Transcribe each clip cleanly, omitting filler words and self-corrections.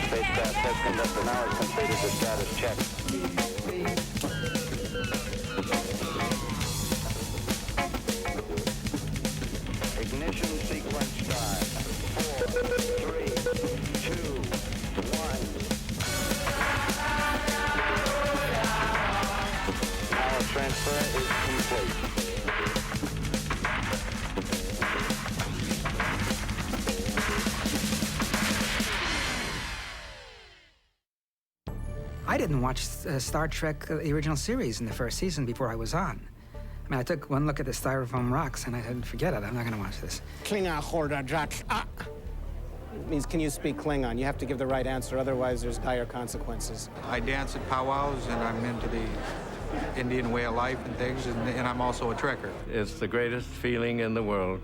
Spacecraft test conductor now has completed the status check. Ignition sequence start. 4, 3, 2, 1. Power transfer is complete. I didn't watch Star Trek, the original series, in the first season before I was on. I mean, I took one look at the styrofoam rocks and I said, forget it, I'm not going to watch this. It means, can you speak Klingon? You have to give the right answer, otherwise there's dire consequences. I dance at powwows, and I'm into the Indian way of life and things, and I'm also a Trekker. It's the greatest feeling in the world,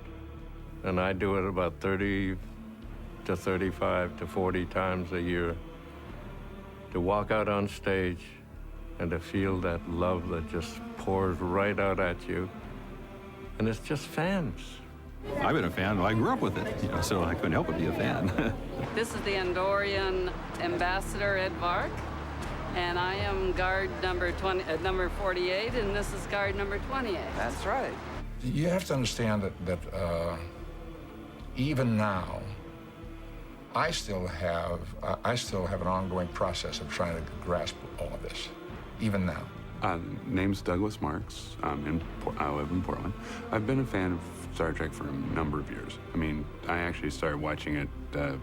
and I do it about 30 to 35 to 40 times a year. To walk out on stage and to feel that love that just pours right out at you. And it's just fans. I've been a fan. I grew up with it, you know, so I couldn't help but be a fan. This is the Andorian ambassador, Ed Vark, and I am guard number 48, and this is guard number 28. That's right. You have to understand that even now, I still have an ongoing process of trying to grasp all of this, even now. Name's Douglas Marks. I live in Portland. I've been a fan of Star Trek for a number of years. I mean, I actually started watching it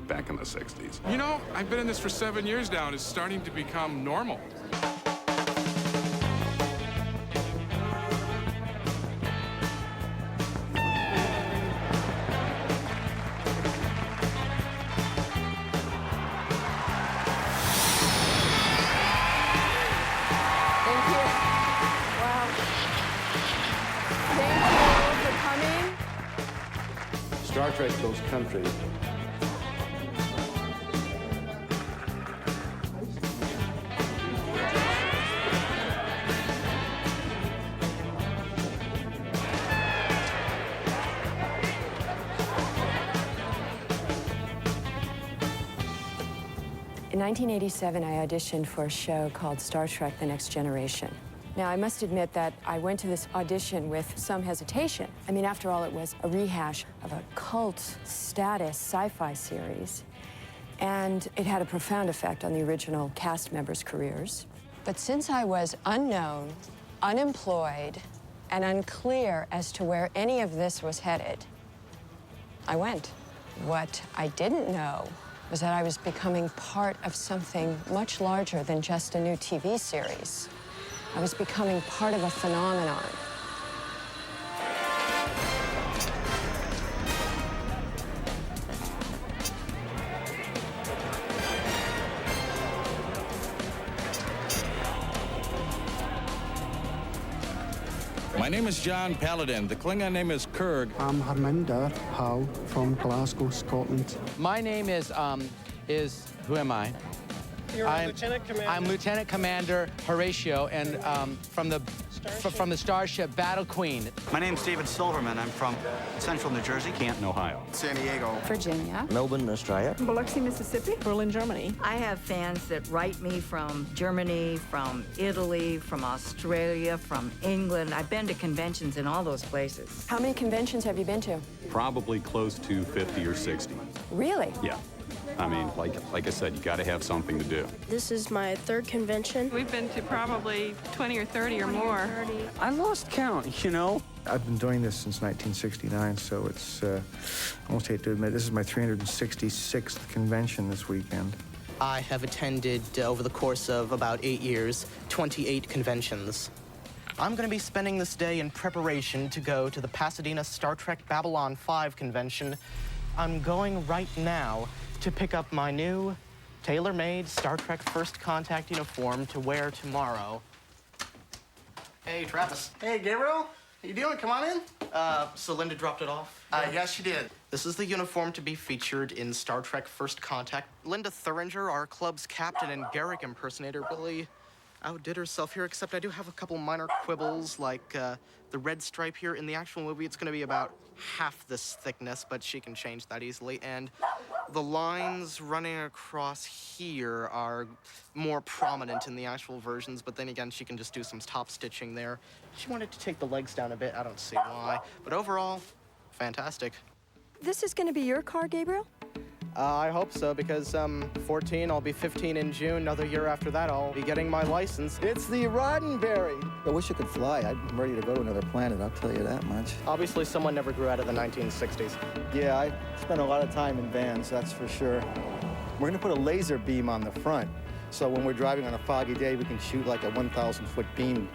back in the 60s. You know, I've been in this for 7 years now, and it's starting to become normal. Star Trek goes country. In 1987, I auditioned for a show called Star Trek: The Next Generation. Now, I must admit that I went to this audition with some hesitation. I mean, after all, it was a rehash of a cult status sci-fi series, and it had a profound effect on the original cast members' careers. But since I was unknown, unemployed, and unclear as to where any of this was headed, I went. What I didn't know was that I was becoming part of something much larger than just a new TV series. I was becoming part of a phenomenon. My name is John Paladin. The Klingon name is Kurg. I'm Harminder Howe from Glasgow, Scotland. My name is who am I? You're Lieutenant Commander. I'm Lieutenant Commander Horatio, and from the starship Battle Queen. My name's David Silverman. I'm from Central New Jersey. Canton, Ohio. San Diego. Virginia. Melbourne, Australia. Biloxi, Mississippi. Berlin, Germany. I have fans that write me from Germany, from Italy, from Australia, from England. I've been to conventions in all those places. How many conventions have you been to? Probably close to 50 or 60. Really? Yeah. I mean, like I said, you got to have something to do. This is my third convention. We've been to probably 20 or 30 or more. I lost count, you know. I've been doing this since 1969, so it's, I almost hate to admit, this is my 366th convention this weekend. I have attended, over the course of about 8 years, 28 conventions. I'm going to be spending this day in preparation to go to the Pasadena Star Trek Babylon 5 convention. I'm going right now to pick up my new tailor-made Star Trek First Contact uniform to wear tomorrow. Hey, Travis. Hey, Gabriel. How you doing? Come on in. So Linda dropped it off? Yes, she did. This is the uniform to be featured in Star Trek First Contact. Linda Thuringer, our club's captain, and Garrick impersonator, really outdid herself here, except I do have a couple minor quibbles, like the red stripe here. In the actual movie, it's going to be about half this thickness, but she can change that easily. And the lines running across here are more prominent in the actual versions, but then again, she can just do some top stitching there. She wanted to take the legs down a bit. I don't see why. But overall, fantastic. This is going to be your car, Gabriel? I hope so, because 14, I'll be 15 in June. Another year after that, I'll be getting my license. It's the Roddenberry. I wish I could fly. I'm ready to go to another planet, I'll tell you that much. Obviously, someone never grew out of the 1960s. Yeah, I spent a lot of time in vans, that's for sure. We're going to put a laser beam on the front, so when we're driving on a foggy day, we can shoot like a 1,000-foot beam.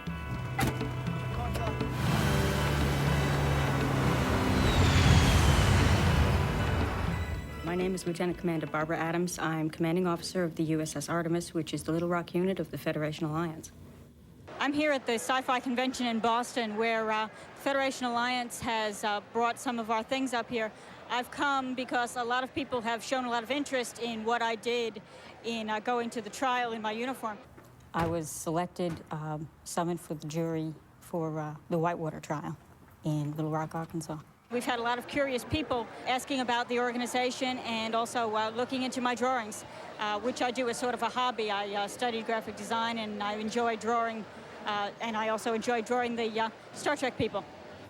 My name is Lieutenant Commander Barbara Adams. I'm commanding officer of the USS Artemis, which is the Little Rock unit of the Federation Alliance. I'm here at the Sci-Fi Convention in Boston, where Federation Alliance has brought some of our things up here. I've come because a lot of people have shown a lot of interest in what I did in going to the trial in my uniform. I was selected, summoned for the jury for the Whitewater trial in Little Rock, Arkansas. We've had a lot of curious people asking about the organization and also looking into my drawings, which I do as sort of a hobby. I studied graphic design and I enjoy drawing, and I also enjoy drawing the Star Trek people.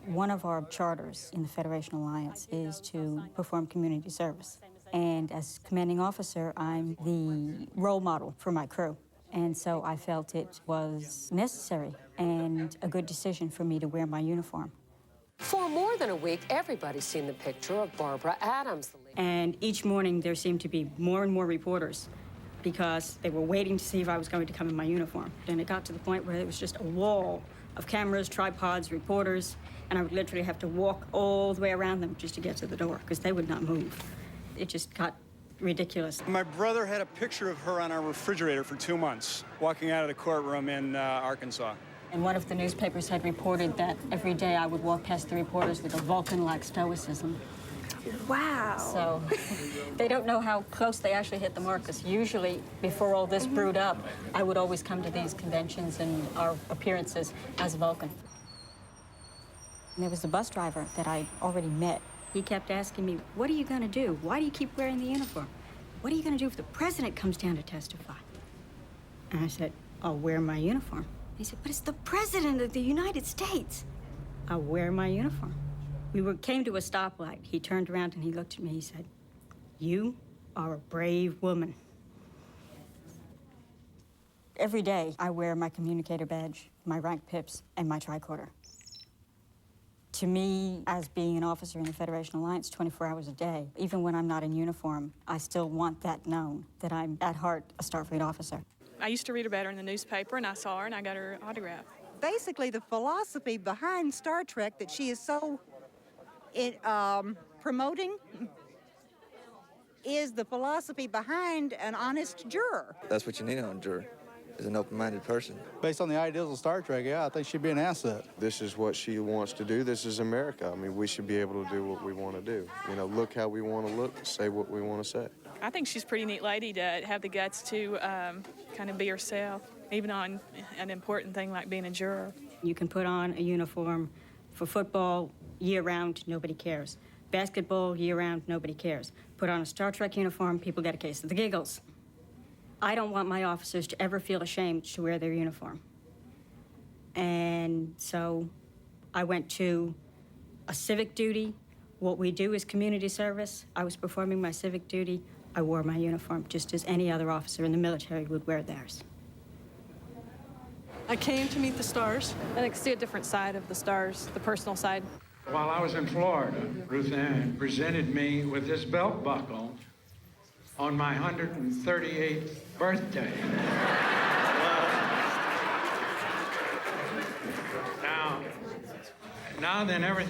One of our charters in the Federation Alliance is to perform community service. And as commanding officer, I'm the role model for my crew. And so I felt it was necessary and a good decision for me to wear my uniform. For more than a week, everybody's seen the picture of Barbara Adams. And each morning, there seemed to be more and more reporters because they were waiting to see if I was going to come in my uniform. And it got to the point where it was just a wall of cameras, tripods, reporters, and I would literally have to walk all the way around them just to get to the door because they would not move. It just got ridiculous. My brother had a picture of her on our refrigerator for 2 months, walking out of the courtroom in Arkansas. And one of the newspapers had reported that every day I would walk past the reporters with a Vulcan-like stoicism. Wow. So they don't know how close they actually hit the mark, because usually before all this brewed up, I would always come to these conventions and our appearances as a Vulcan. And there was a bus driver that I already met. He kept asking me, what are you going to do? Why do you keep wearing the uniform? What are you going to do if the president comes down to testify? And I said, I'll wear my uniform. He said, but it's the President of the United States. I'll wear my uniform. We came to a stoplight. He turned around and he looked at me. He said, you are a brave woman. Every day, I wear my communicator badge, my rank pips, and my tricorder. To me, as being an officer in the Federation Alliance 24 hours a day, even when I'm not in uniform, I still want that known, that I'm at heart a Starfleet officer. I used to read about her in the newspaper, and I saw her, and I got her autograph. Basically, the philosophy behind Star Trek that she is so promoting is the philosophy behind an honest juror. That's what you need on a juror, is an open-minded person. Based on the ideals of Star Trek, yeah, I think she'd be an asset. This is what she wants to do. This is America. I mean, we should be able to do what we want to do. You know, look how we want to look, say what we want to say. I think she's a pretty neat lady to have the guts to kind of be herself, even on an important thing like being a juror. You can put on a uniform for football year-round, nobody cares. Basketball year-round, nobody cares. Put on a Star Trek uniform, people get a case of the giggles. I don't want my officers to ever feel ashamed to wear their uniform. And so I went to a civic duty. What we do is community service. I was performing my civic duty. I wore my uniform just as any other officer in the military would wear theirs. I came to meet the stars. I could see a different side of the stars, the personal side. While I was in Florida, Ruth Ann presented me with this belt buckle on my 138th birthday. Now then, every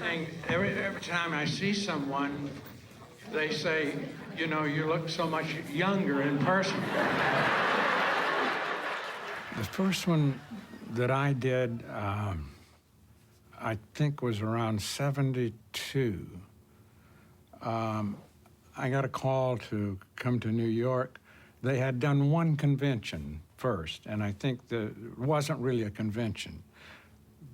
time I see someone, they say, you know, you look so much younger in person. The first one that I did, I think was around 72. I got a call to come to New York. They had done one convention first, and I think it wasn't really a convention.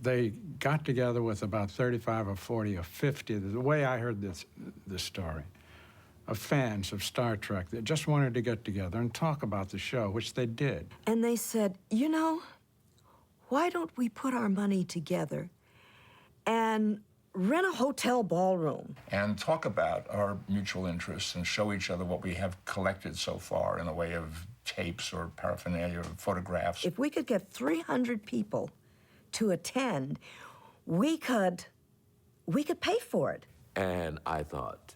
They got together with about 35 or 40 or 50, the way I heard this story, of fans of Star Trek that just wanted to get together and talk about the show, which they did. And they said, you know, why don't we put our money together and rent a hotel ballroom? And talk about our mutual interests and show each other what we have collected so far in the way of tapes or paraphernalia or photographs. If we could get 300 people to attend, we could pay for it. And I thought,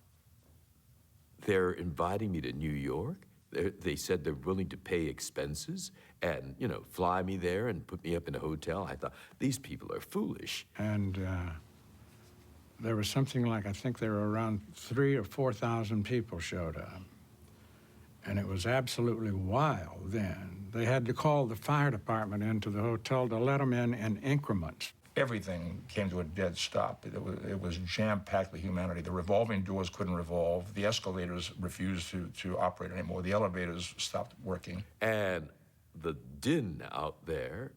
they're inviting me to New York? They said they're willing to pay expenses and, you know, fly me there and put me up in a hotel. I thought, these people are foolish. And there was something like, I think there were around 3,000 or 4,000 people showed up. And it was absolutely wild then. They had to call the fire department into the hotel to let them in increments. Everything came to a dead stop. It was jam-packed with humanity. The revolving doors couldn't revolve. The escalators refused to operate anymore. The elevators stopped working. And the din out there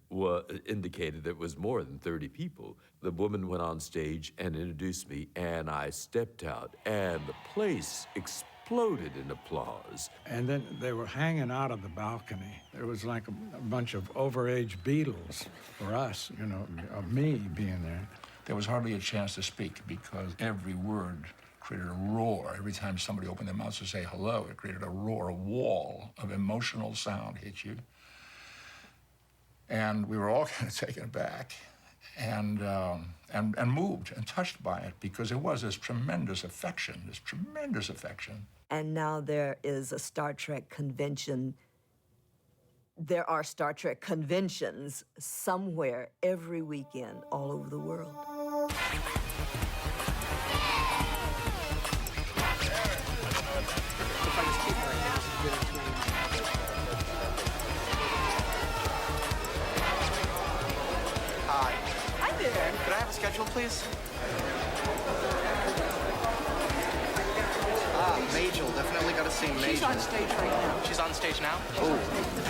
indicated it was more than 30 people. The woman went on stage and introduced me, and I stepped out, and the place exploded in applause. And then they were hanging out of the balcony. There was like a bunch of overage Beatles for us, you know, of me being there. There was hardly a chance to speak because every word created a roar. Every time somebody opened their mouth to say hello, it created a roar, a wall of emotional sound hit you. And we were all kind of taken aback and moved and touched by it because there was this tremendous affection. And now there is a Star Trek convention. There are Star Trek conventions somewhere every weekend all over the world. Hi there. Could I have a schedule, please? Majel. Definitely got to see Majel. She's on stage right now. She's on stage now? Oh.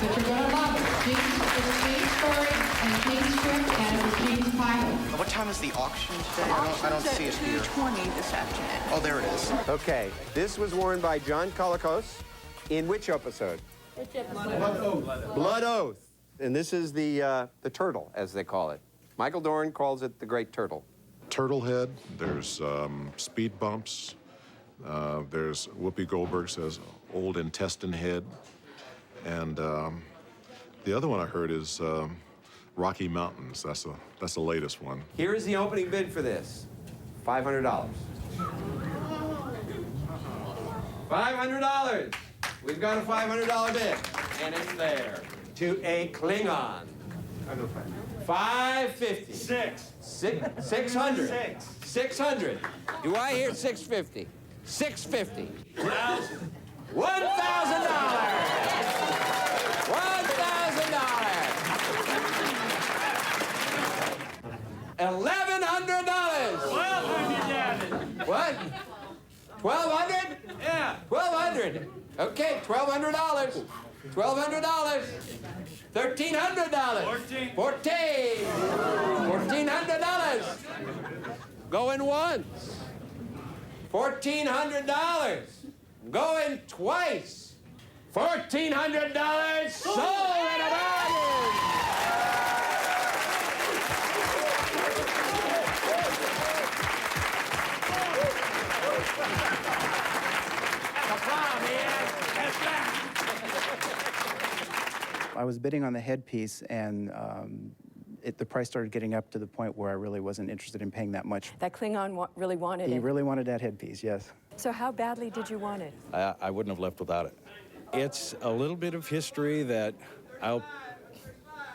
But you're going to love it. It's Jane's story and Jane's script and it's Jane's pilot. What time is the auction today? I don't see it here. 2:20 this afternoon. Oh, there it is. Okay, this was worn by John Colicos in which episode? Which episode? Blood Oath. And this is the turtle, as they call it. Michael Dorn calls it the Great Turtle. Turtle head, there's speed bumps, there's Whoopi Goldberg says old intestine head, and the other one I heard is Rocky Mountains. That's the latest one. Here is the opening bid for this, $500. $500. We've got a $500 bid, and it's there. To a Klingon. 550. 600. 600. Do I hear 650? 650. $1,000. $1,100. What? 1,200? Yeah. 1,200. Okay, $1,200. $1,200. $1,300. $1,400. Going once. $1,400. Going twice. $1,400 sold at a bargain. I was bidding on the headpiece, and the price started getting up to the point where I really wasn't interested in paying that much. That Klingon really wanted it. He really wanted that headpiece, yes. So how badly did you want it? I wouldn't have left without it. It's a little bit of history that I'll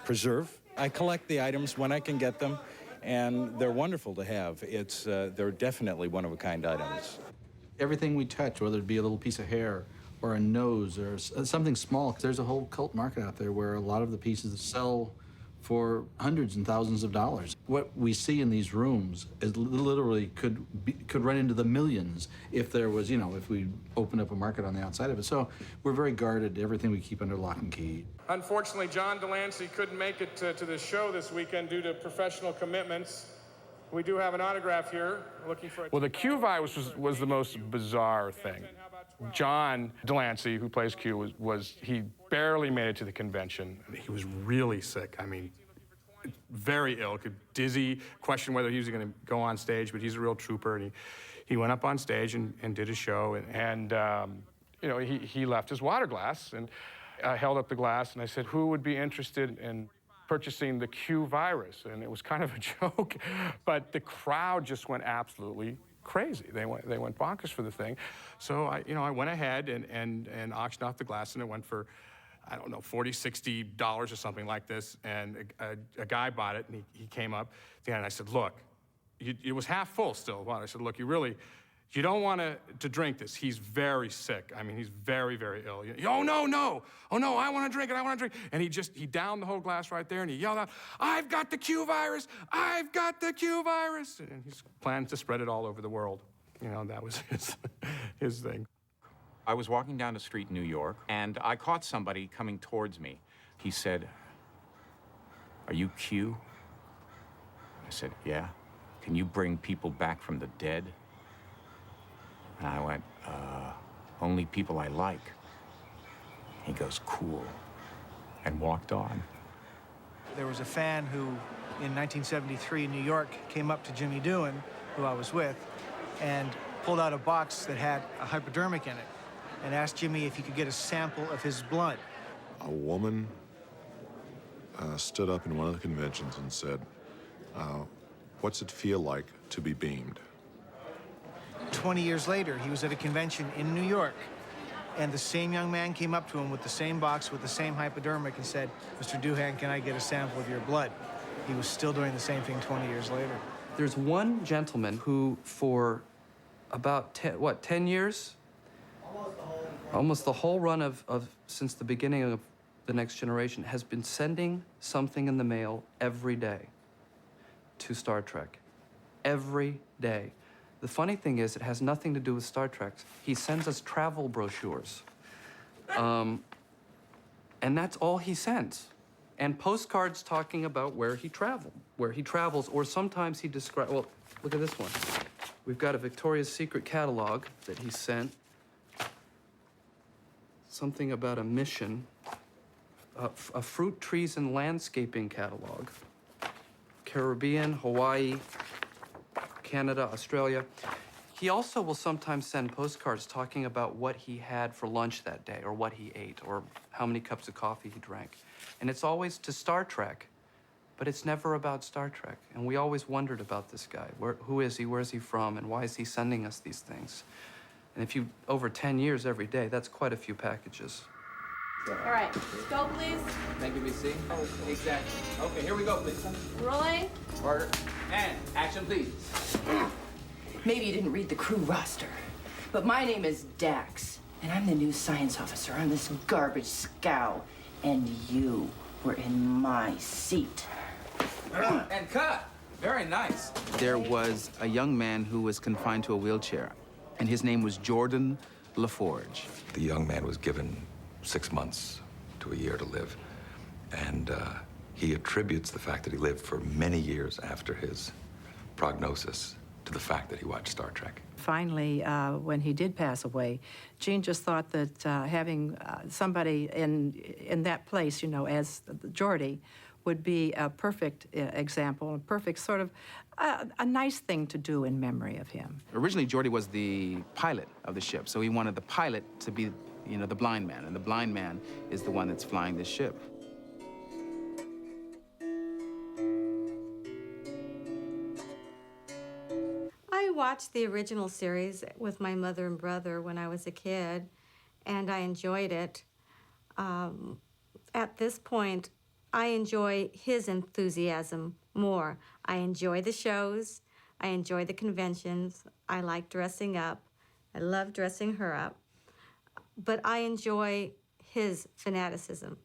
preserve. I collect the items when I can get them, and they're wonderful to have. They're definitely one-of-a-kind items. Everything we touch, whether it be a little piece of hair or a nose or something small, there's a whole cult market out there where a lot of the pieces sell for hundreds and thousands of dollars. What we see in these rooms is literally could run into the millions if there was, you know, if we opened up a market on the outside of it. So we're very guarded. Everything we keep under lock and key. Unfortunately, John Delancey couldn't make it to the show this weekend due to professional commitments. We do have an autograph here. Looking for. Well, the Q virus was the most bizarre thing. John Delancey, who plays Q, he barely made it to the convention. He was really sick. I mean, very ill, dizzy, questioned whether he was going to go on stage, but he's a real trooper. And he went up on stage and did a show, and you know, he left his water glass, and I held up the glass, and I said, who would be interested in purchasing the Q virus? And it was kind of a joke, but the crowd just went absolutely crazy. They went bonkers for the thing. So I went ahead and auctioned off the glass, and it went for, I don't know, $40, $60 or something like this. And a guy bought it, and he came up at the end, and I said, look, it was half full still. I said, look, you don't want to drink this. He's very sick. I mean, he's very, very ill. Oh, no. Oh, no, I want to drink it. I want to drink it. And he downed the whole glass right there, and he yelled out, I've got the Q virus. I've got the Q virus. And he's planning to spread it all over the world. You know, that was his thing. I was walking down the street in New York, and I caught somebody coming towards me. He said, are you Q? I said, yeah. Can you bring people back from the dead? And I went, only people I like. He goes, cool, and walked on. There was a fan who, in 1973 in New York, came up to Jimmy Doohan, who I was with, and pulled out a box that had a hypodermic in it, and asked Jimmy if he could get a sample of his blood. A woman stood up in one of the conventions and said, what's it feel like to be beamed? 20 years later, he was at a convention in New York, and the same young man came up to him with the same box with the same hypodermic and said, Mr. Doohan, can I get a sample of your blood? He was still doing the same thing 20 years later. There's one gentleman who, for about 10 years? Almost the whole run of since the beginning of The Next Generation, has been sending something in the mail every day to Star Trek. Every day. The funny thing is, it has nothing to do with Star Trek. He sends us travel brochures. And that's all he sends. And postcards talking about where he travels, or sometimes he describes, well, look at this one. We've got a Victoria's Secret catalog that he sent. Something about a mission. A fruit, trees, and landscaping catalog. Caribbean, Hawaii, Canada, Australia. He also will sometimes send postcards talking about what he had for lunch that day, or what he ate, or how many cups of coffee he drank. And it's always to Star Trek, but it's never about Star Trek. And we always wondered about this guy. Who is he, where's he from, and why is he sending us these things? And if you, over 10 years every day, that's quite a few packages. All right, go please. Thank you, BC. Oh, exactly. Okay, here we go, please. Rolling. Order. And action, please. Maybe you didn't read the crew roster, but my name is Dax, and I'm the new science officer on this garbage scow, and you were in my seat. And cut. Very nice. There was a young man who was confined to a wheelchair, and his name was Jordan LaForge. The young man was given 6 months to a year to live, and he attributes the fact that he lived for many years after his prognosis to the fact that he watched Star Trek. Finally, when he did pass away, Gene just thought that having somebody in that place, you know, as Geordi, would be a perfect example, a perfect sort of a nice thing to do in memory of him. Originally, Geordi was the pilot of the ship, so he wanted the pilot to be, you know, the blind man, and the blind man is the one that's flying this ship. I watched the original series with my mother and brother when I was a kid, and I enjoyed it. At this point, I enjoy his enthusiasm more. I enjoy the shows. I enjoy the conventions. I like dressing up. I love dressing her up. But I enjoy his fanaticism.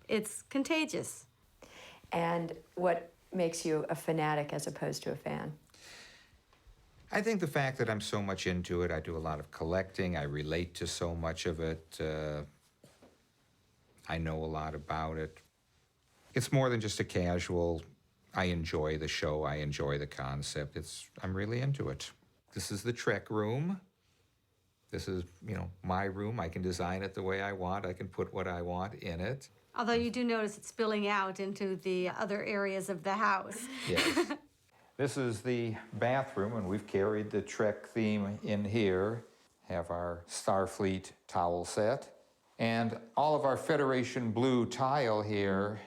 It's contagious. And what makes you a fanatic as opposed to a fan? I think the fact that I'm so much into it, I do a lot of collecting, I relate to so much of it, I know a lot about it. It's more than just a casual, I enjoy the show, I enjoy the concept, I'm really into it. This is the Trek room. This is, my room. I can design it the way I want. I can put what I want in it. Although you do notice it's spilling out into the other areas of the house. Yes. This is the bathroom, and we've carried the Trek theme in here. Have our Starfleet towel set. And all of our Federation blue tile here,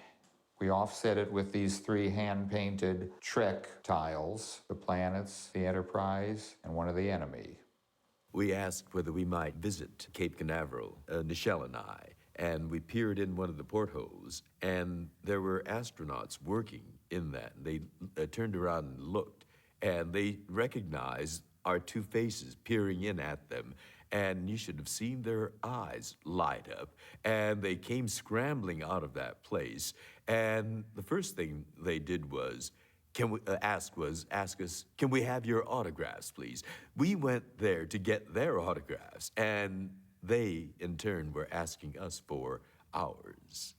we offset it with these 3 hand-painted Trek tiles. The planets, the Enterprise, and one of the enemy. We asked whether we might visit Cape Canaveral, Nichelle and I, and we peered in one of the portholes, and there were astronauts working in that. They turned around and looked, and they recognized our 2 faces peering in at them, and you should have seen their eyes light up, and they came scrambling out of that place, and the first thing they did was, ask us, can we have your autographs, please? We went there to get their autographs, and they, in turn, were asking us for ours.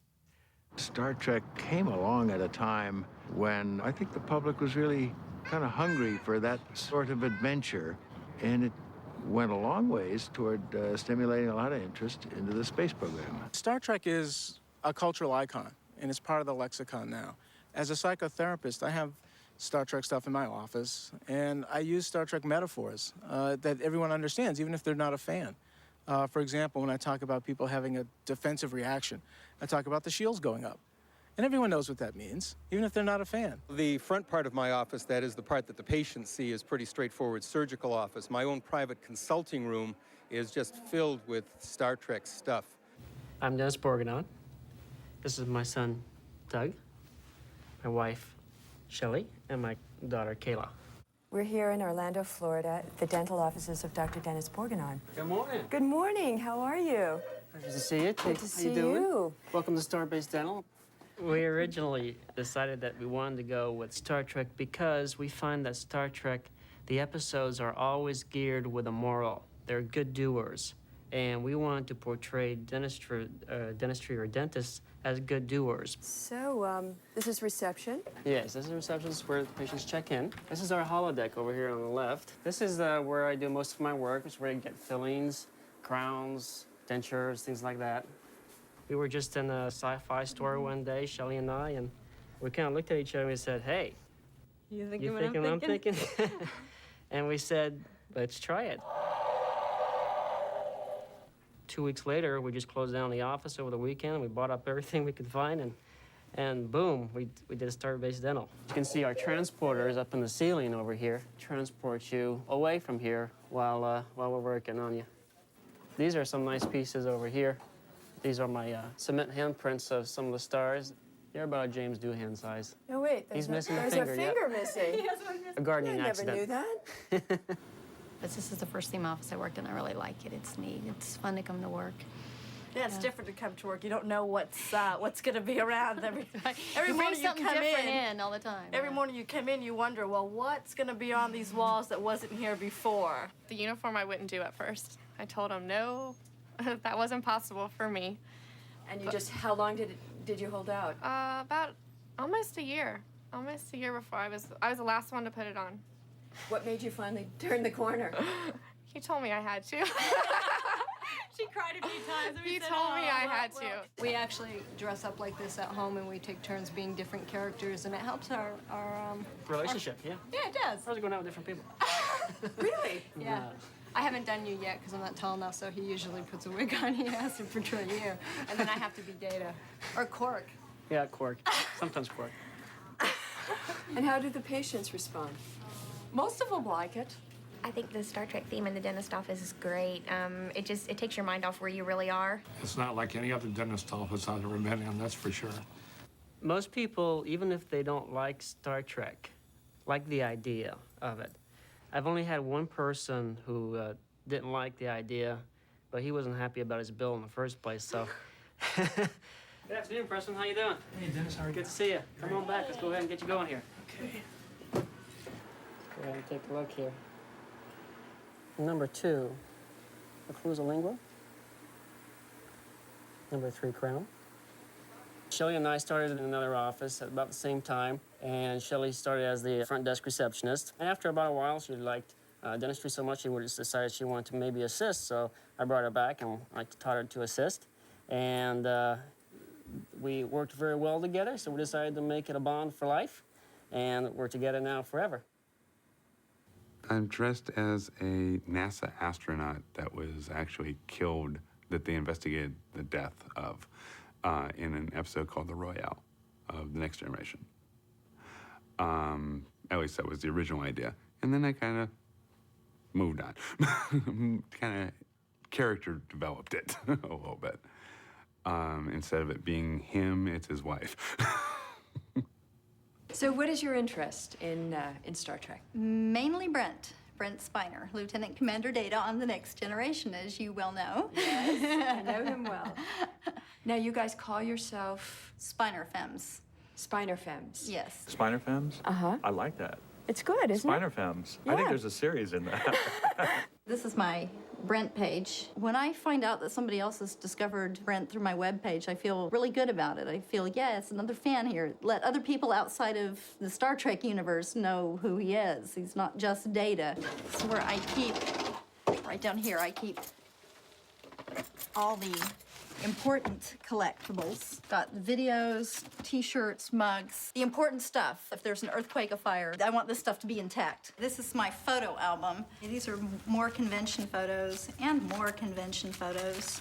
Star Trek came along at a time when I think the public was really kind of hungry for that sort of adventure, and it went a long ways toward stimulating a lot of interest into the space program. Star Trek is a cultural icon, and it's part of the lexicon now. As a psychotherapist, I have Star Trek stuff in my office, and I use Star Trek metaphors that everyone understands, even if they're not a fan. For example, when I talk about people having a defensive reaction, I talk about the shields going up. And everyone knows what that means, even if they're not a fan. The front part of my office, that is the part that the patients see, is pretty straightforward surgical office. My own private consulting room is just filled with Star Trek stuff. I'm Dennis Borgenon. This is my son, Doug, my wife, Shelley, and my daughter, Kayla. We're here in Orlando, Florida, at the dental offices of Dr. Dennis Borgenon. Good morning. Good morning. How are you? Good to see you. Good to see you. Welcome to Starbase Dental. We originally decided that we wanted to go with Star Trek because we find that Star Trek, the episodes are always geared with a moral. They're good doers. And we wanted to portray dentistry or dentists as good doers. So, this is reception? Yes, this is reception. This is where the patients check in. This is our holodeck over here on the left. This is where I do most of my work. It's where I get fillings, crowns, dentures, things like that. We were just in a sci-fi store one day, Shelley and I, and we kind of looked at each other and we said, hey, You you thinking what thinking I'm what I'm thinking? thinking? And we said, let's try it. 2 weeks later, we just closed down the office over the weekend. We bought up everything we could find, and boom, we did a Starbase Dental. You can see our transporters up in the ceiling over here. Transport you away from here while we're working on you. These are some nice pieces over here. These are my cement handprints of some of the stars. They're about James Doohan size. No, wait. He's missing a there's finger. a finger Yep. missing. A gardening I never accident. knew that. This is the first theme office I worked in. I really like it. It's neat. It's fun to come to work. Yeah, it's different to come to work. You don't know what's going to be around every You bring morning you something come different in all the time. Every morning you come in, you wonder, well, what's going to be on these walls that wasn't here before? The uniform I wouldn't do at first. I told him no, that wasn't possible for me. And you how long did you hold out? About almost a year. Almost a year before I was the last one to put it on. What made you finally turn the corner? He told me I had to. She cried a few times. He told me I had to. We actually dress up like this at home, and we take turns being different characters, and it helps our Relationship, yeah. Yeah, it does. How's it going out with different people? Really? Yeah. I haven't done you yet because I'm not tall enough, so he usually puts a wig on. He has to portray you. And then I have to be Data. Or Quark. Yeah, Quark. Sometimes Quark. And how do the patients respond? Most of them like it. I think the Star Trek theme in the dentist office is great. It takes your mind off where you really are. It's not like any other dentist office I've ever been in, that's for sure. Most people, even if they don't like Star Trek, like the idea of it. I've only had one person who didn't like the idea, but he wasn't happy about his bill in the first place, so. Good afternoon, Preston. How you doing? Hey, Dennis, how are you? Good to see you. Come on back. Let's go ahead and get you going here. Okay. Go ahead and take a look here. Number 2, the Cruza Lingua. Number 3, Crown. Shelley and I started in another office at about the same time, and Shelley started as the front desk receptionist. And after about a while, she liked dentistry so much, she just decided she wanted to maybe assist, so I brought her back, and I taught her to assist. And we worked very well together, so we decided to make it a bond for life, and we're together now forever. I'm dressed as a NASA astronaut that was actually killed, that they investigated the death of in an episode called The Royale of The Next Generation. At least that was the original idea. And then I kind of moved on. Kind of character developed it a little bit. Instead of it being him, it's his wife. So what is your interest in Star Trek? Mainly Brent Spiner, Lieutenant Commander Data on The Next Generation, as you well know. Yes, I know him well. Now, you guys call yourself? SpinerFems. SpinerFems. Yes. SpinerFems? Uh-huh. I like that. It's good, isn't it? SpinerFems. Yeah. I think there's a series in that. This is my Brent page. When I find out that somebody else has discovered Brent through my webpage, I feel really good about it. I feel, yeah, it's another fan here. Let other people outside of the Star Trek universe know who he is. He's not just Data. It's where I keep, right down here, I keep all the important collectibles. Got videos, t-shirts, mugs, the important stuff. If there's an earthquake, a fire, I want this stuff to be intact. This is my photo album. These are more convention photos and more convention photos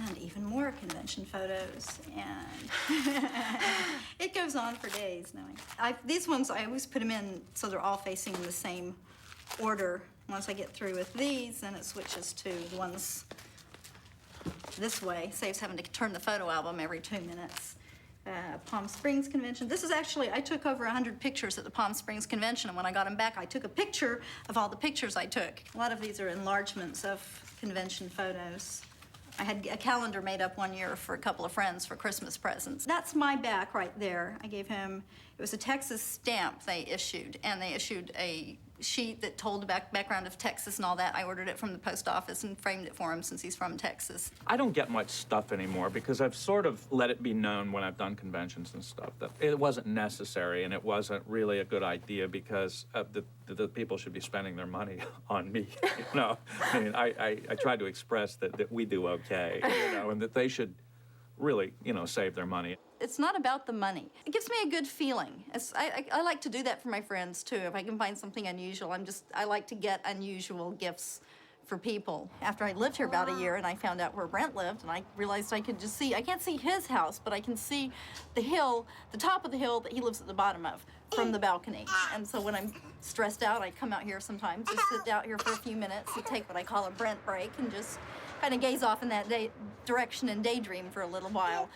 and even more convention photos. And it goes on for days now. These ones, I always put them in so they're all facing in the same order. Once I get through with these, then it switches to the ones this way. Saves having to turn the photo album every 2 minutes. Palm Springs Convention. This is actually, I took over 100 pictures at the Palm Springs Convention, and when I got them back, I took a picture of all the pictures I took. A lot of these are enlargements of convention photos. I had a calendar made up one year for a couple of friends for Christmas presents. That's my back right there. I gave him, it was a Texas stamp they issued, and they issued a sheet that told the background of Texas and all that. I ordered it from the post office and framed it for him since he's from Texas. I don't get much stuff anymore because I've sort of let it be known when I've done conventions and stuff that it wasn't necessary and it wasn't really a good idea because the people should be spending their money on me. You know, I mean, I tried to express that we do okay, you know, and that they should really, you know, save their money. It's not about the money. It gives me a good feeling. I like to do that for my friends, too. If I can find something unusual, I like to get unusual gifts for people. After I lived here about a year and I found out where Brent lived and I realized I could just see, I can't see his house, but I can see the hill, the top of the hill that he lives at the bottom of from the balcony. And so when I'm stressed out, I come out here sometimes, just sit out here for a few minutes and take what I call a Brent break and just kind of gaze off in that direction and daydream for a little while.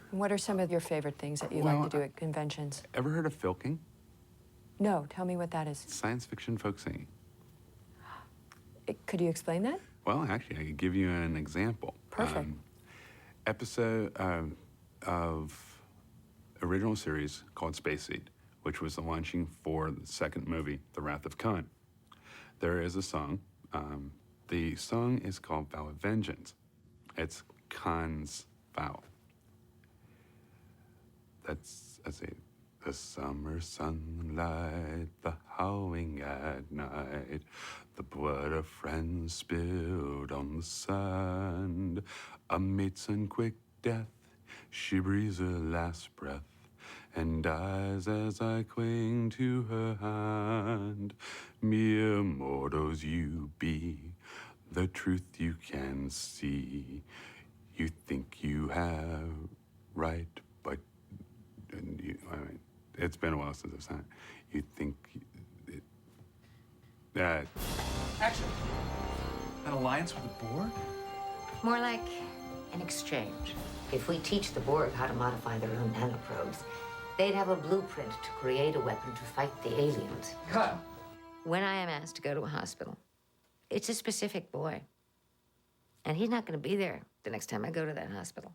What are some of your favorite things that you like to do at conventions? Ever heard of filking? No, tell me what that is. Science fiction folk singing. Could you explain that? Well, actually, I could give you an example. Perfect. Episode of original series called Space Seed, which was the launching for the second movie, The Wrath of Khan. There is a song. The song is called Vow of Vengeance. It's Khan's vow. Let's see. The summer sunlight, the howling at night, the blood of friends spilled on the sand. A mate's quick death, she breathes her last breath and dies as I cling to her hand. Mere mortals you be, the truth you can see. You think you have right, but it's been a while since I've seen it. You think that... Action. An alliance with the Borg? More like an exchange. If we teach the Borg how to modify their own nanoprobes, they'd have a blueprint to create a weapon to fight the aliens. Cut. When I am asked to go to a hospital, it's a specific boy. And he's not going to be there the next time I go to that hospital.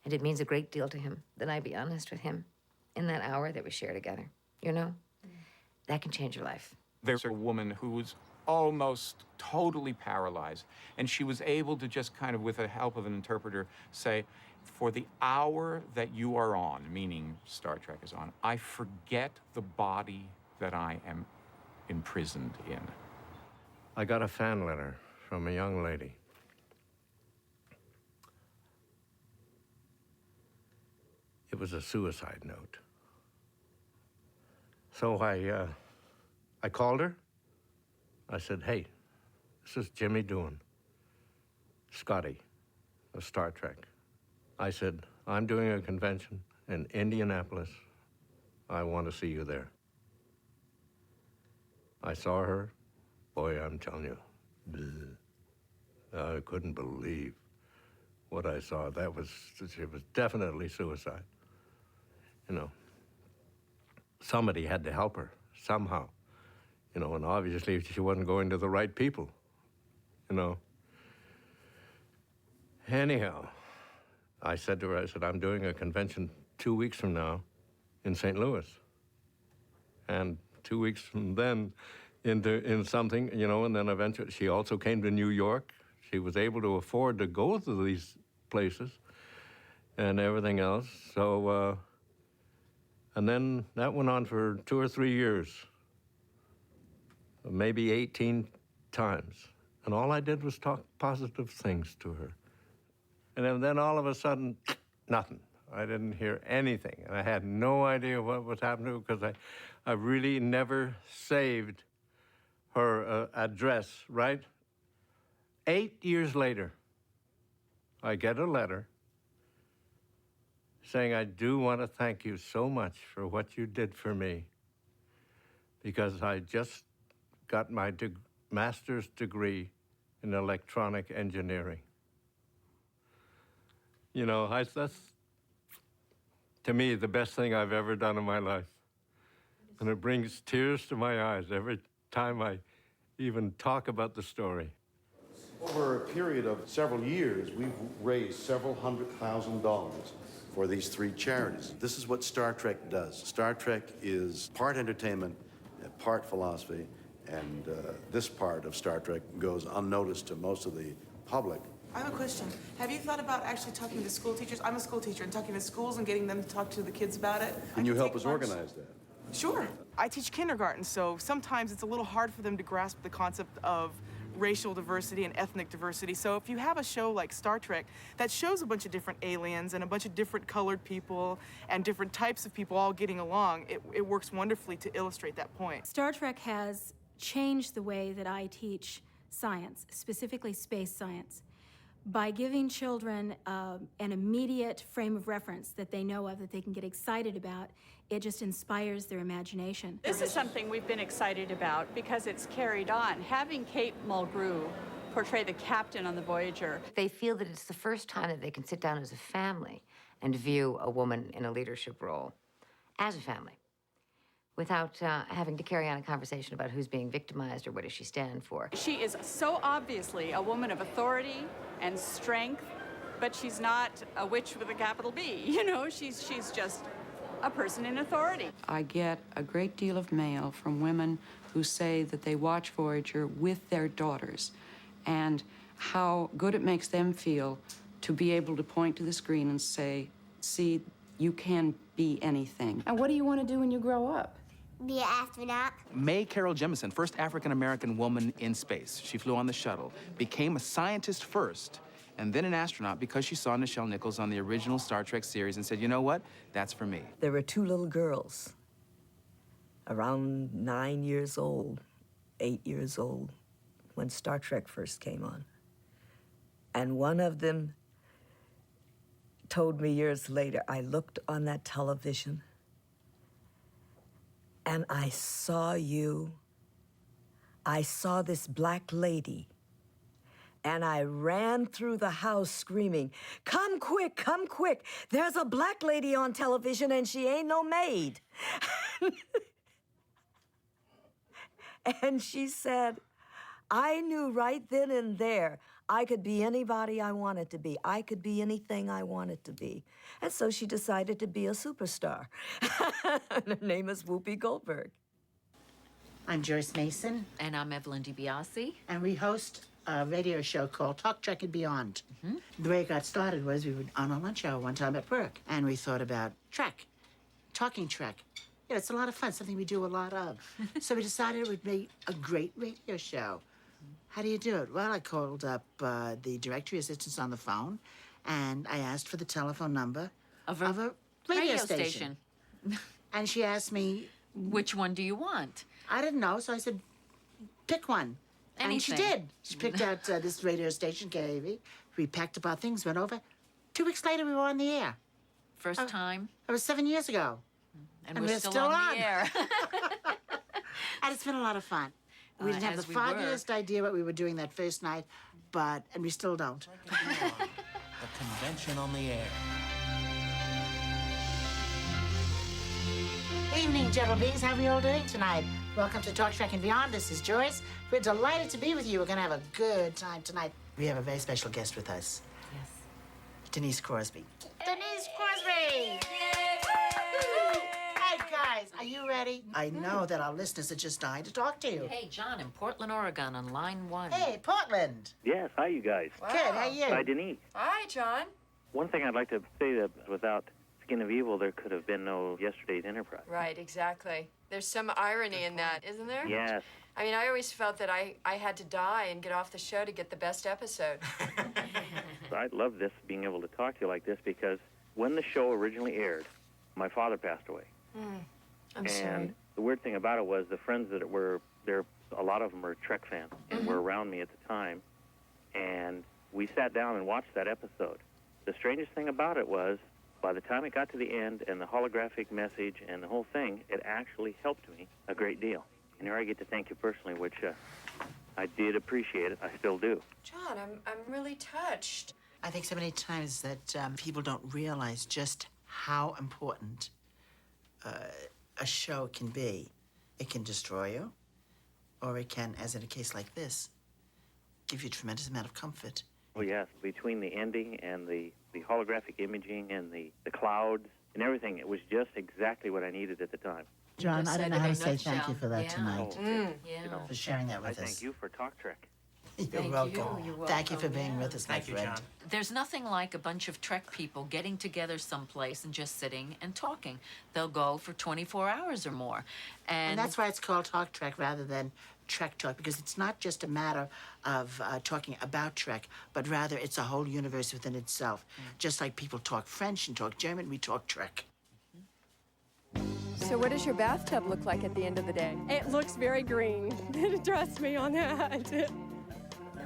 And it means a great deal to him that I be honest with him in that hour that we share together. You know? That can change your life. There's a woman who was almost totally paralyzed, and she was able to just kind of, with the help of an interpreter, say, for the hour that you are on, meaning Star Trek is on, I forget the body that I am imprisoned in. I got a fan letter from a young lady. It was a suicide note. So I called her. I said, hey, this is Jimmy Doohan, Scotty of Star Trek. I said, I'm doing a convention in Indianapolis. I want to see you there. I saw her. Boy, I'm telling you, I couldn't believe what I saw. It was definitely suicide. You know, somebody had to help her somehow. You know, and obviously she wasn't going to the right people, you know. Anyhow, I said to her, I said, I'm doing a convention 2 weeks from now in St. Louis. And 2 weeks from then in something, you know, and then eventually she also came to New York. She was able to afford to go to these places and everything else. So, and then that went on for 2 or 3 years. Maybe 18 times. And all I did was talk positive things to her. And then all of a sudden, nothing. I didn't hear anything. And I had no idea what was happening because I really never saved her address, right? 8 years later, I get a letter saying, I do want to thank you so much for what you did for me because I just got my master's degree in electronic engineering. You know, that's, to me, the best thing I've ever done in my life. And it brings tears to my eyes every time I even talk about the story. Over a period of several years, we've raised several $100,000 for these 3 charities. This is what Star Trek does. Star Trek is part entertainment, part philosophy, and this part of Star Trek goes unnoticed to most of the public. I have a question. Have you thought about actually talking to school teachers? I'm a school teacher, and talking to schools and getting them to talk to the kids about it. Can you help us organize that? Sure. I teach kindergarten, so sometimes it's a little hard for them to grasp the concept of racial diversity and ethnic diversity. So if you have a show like Star Trek that shows a bunch of different aliens and a bunch of different colored people and different types of people all getting along, it works wonderfully to illustrate that point. Star Trek has changed the way that I teach science, specifically space science, by giving children an immediate frame of reference that they know of, that they can get excited about. It just inspires their imagination. This is something we've been excited about because it's carried on. Having Kate Mulgrew portray the captain on the Voyager. They feel that it's the first time that they can sit down as a family and view a woman in a leadership role as a family, without having to carry on a conversation about who's being victimized or what does she stand for. She is so obviously a woman of authority and strength, but she's not a witch with a capital B. You know, she's just a person in authority. I get a great deal of mail from women who say that they watch Voyager with their daughters and how good it makes them feel to be able to point to the screen and say, see, you can be anything. And what do you want to do when you grow up? Be an astronaut. May Carol Jemison, first African-American woman in space. She flew on the shuttle, became a scientist first, and then an astronaut because she saw Nichelle Nichols on the original Star Trek series and said, you know what? That's for me. There were 2 little girls, around 9 years old, 8 years old, when Star Trek first came on. And one of them told me years later, I looked on that television and I saw you. I saw this black lady. And I ran through the house screaming, come quick, come quick. There's a black lady on television and she ain't no maid. And she said, I knew right then and there I could be anybody I wanted to be. I could be anything I wanted to be. And so she decided to be a superstar. And her name is Whoopi Goldberg. I'm Joyce Mason. And I'm Evelyn DiBiase. And we host a radio show called Talk, Trek, and Beyond. The way it got started was we were on a lunch hour one time at work, and we thought about Trek, talking Trek. Yeah, it's a lot of fun, something we do a lot of. So we decided it would be a great radio show. How do you do it? Well, I called up the directory assistants on the phone, and I asked for the telephone number of a radio station. And she asked me... Which one do you want? I didn't know, so I said, pick one. Anything. And she did. She picked out this radio station, KAV. We packed up our things, went over. 2 weeks later, we were on the air. First time? It was 7 years ago. And we're still on the air. And it's been a lot of fun. We didn't have the foggiest idea what we were doing that first night, and we still don't. The convention on the air. Evening, Gentle Bees. How are we all doing tonight? Welcome to Talk, Trek, and Beyond. This is Joyce. We're delighted to be with you. We're going to have a good time tonight. We have a very special guest with us. Yes. Denise Crosby. Denise Crosby! Hey, guys, are you ready? I know that our listeners are just dying to talk to you. Hey, John, in Portland, Oregon, on line 1. Hey, Portland. Yes, hi, you guys. Good, how are you? Hi, Denise. Hi, John. One thing I'd like to say that without Skin of Evil, there could have been no Yesterday's Enterprise. Right, exactly. There's some irony in that, isn't there? Yes. I mean, I always felt that I had to die and get off the show to get the best episode. I love this, being able to talk to you like this, because when the show originally aired, my father passed away. I'm sorry. And the weird thing about it was the friends that were there, a lot of them were Trek fans and were around me at the time. And we sat down and watched that episode. The strangest thing about it was, by the time it got to the end and the holographic message and the whole thing, it actually helped me a great deal. And here I get to thank you personally, which I did appreciate it. I still do. John, I'm really touched. I think so many times that people don't realize just how important a show can be. It can destroy you, or it can, as in a case like this, give you a tremendous amount of comfort. Oh, yes. Between the ending and the holographic imaging and the clouds and everything, it was just exactly what I needed at the time. John, I don't know how to say thank you for that tonight. You know, For sharing that with us. I thank you for Talk Trek. You're welcome. Thank you for being with us, my friend. John. There's nothing like a bunch of Trek people getting together someplace and just sitting and talking. They'll go for 24 hours or more. And that's why it's called Talk Trek rather than Trek Talk, because it's not just a matter of talking about Trek, but rather it's a whole universe within itself. Just like people talk French and talk German, we talk Trek. So what does your bathtub look like at the end of the day? It looks very green. Trust me on that.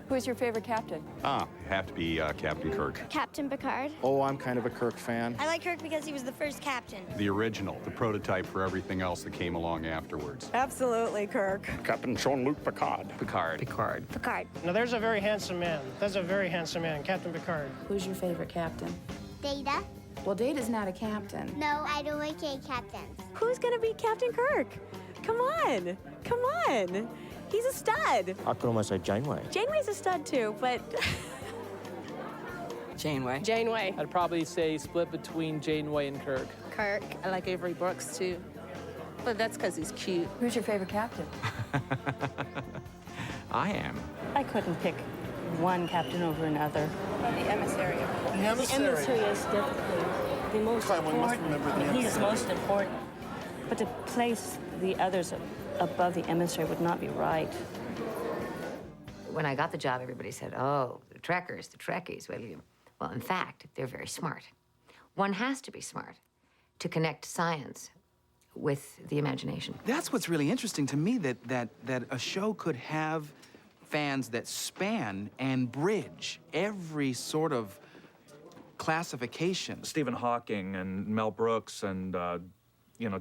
Who's your favorite captain? Have to be Captain Kirk. Captain Picard. Oh, I'm kind of a Kirk fan. I like Kirk because he was the first captain. The original, the prototype for everything else that came along afterwards. Absolutely, Kirk. Captain Jean-Luc Picard. Picard. Picard. Now, there's a very handsome man. That's a very handsome man, Captain Picard. Who's your favorite captain? Data. Well, Data's not a captain. No, I don't like any captains. Who's gonna be Captain Kirk? Come on, come on. He's a stud. I could almost say Janeway. Janeway's a stud too, but... Janeway. I'd probably say split between Janeway and Kirk. Kirk. I like Avery Brooks, too. But that's because he's cute. Who's your favorite captain? I am. I couldn't pick one captain over another. The emissary. The emissary is definitely the most important. He is most important. But to place the others above the emissary would not be right. When I got the job, everybody said, oh, the Trekkers, the Trekkies. Well, in fact, they're very smart. One has to be smart to connect science with the imagination. That's what's really interesting to me, that a show could have fans that span and bridge every sort of classification. Stephen Hawking and Mel Brooks and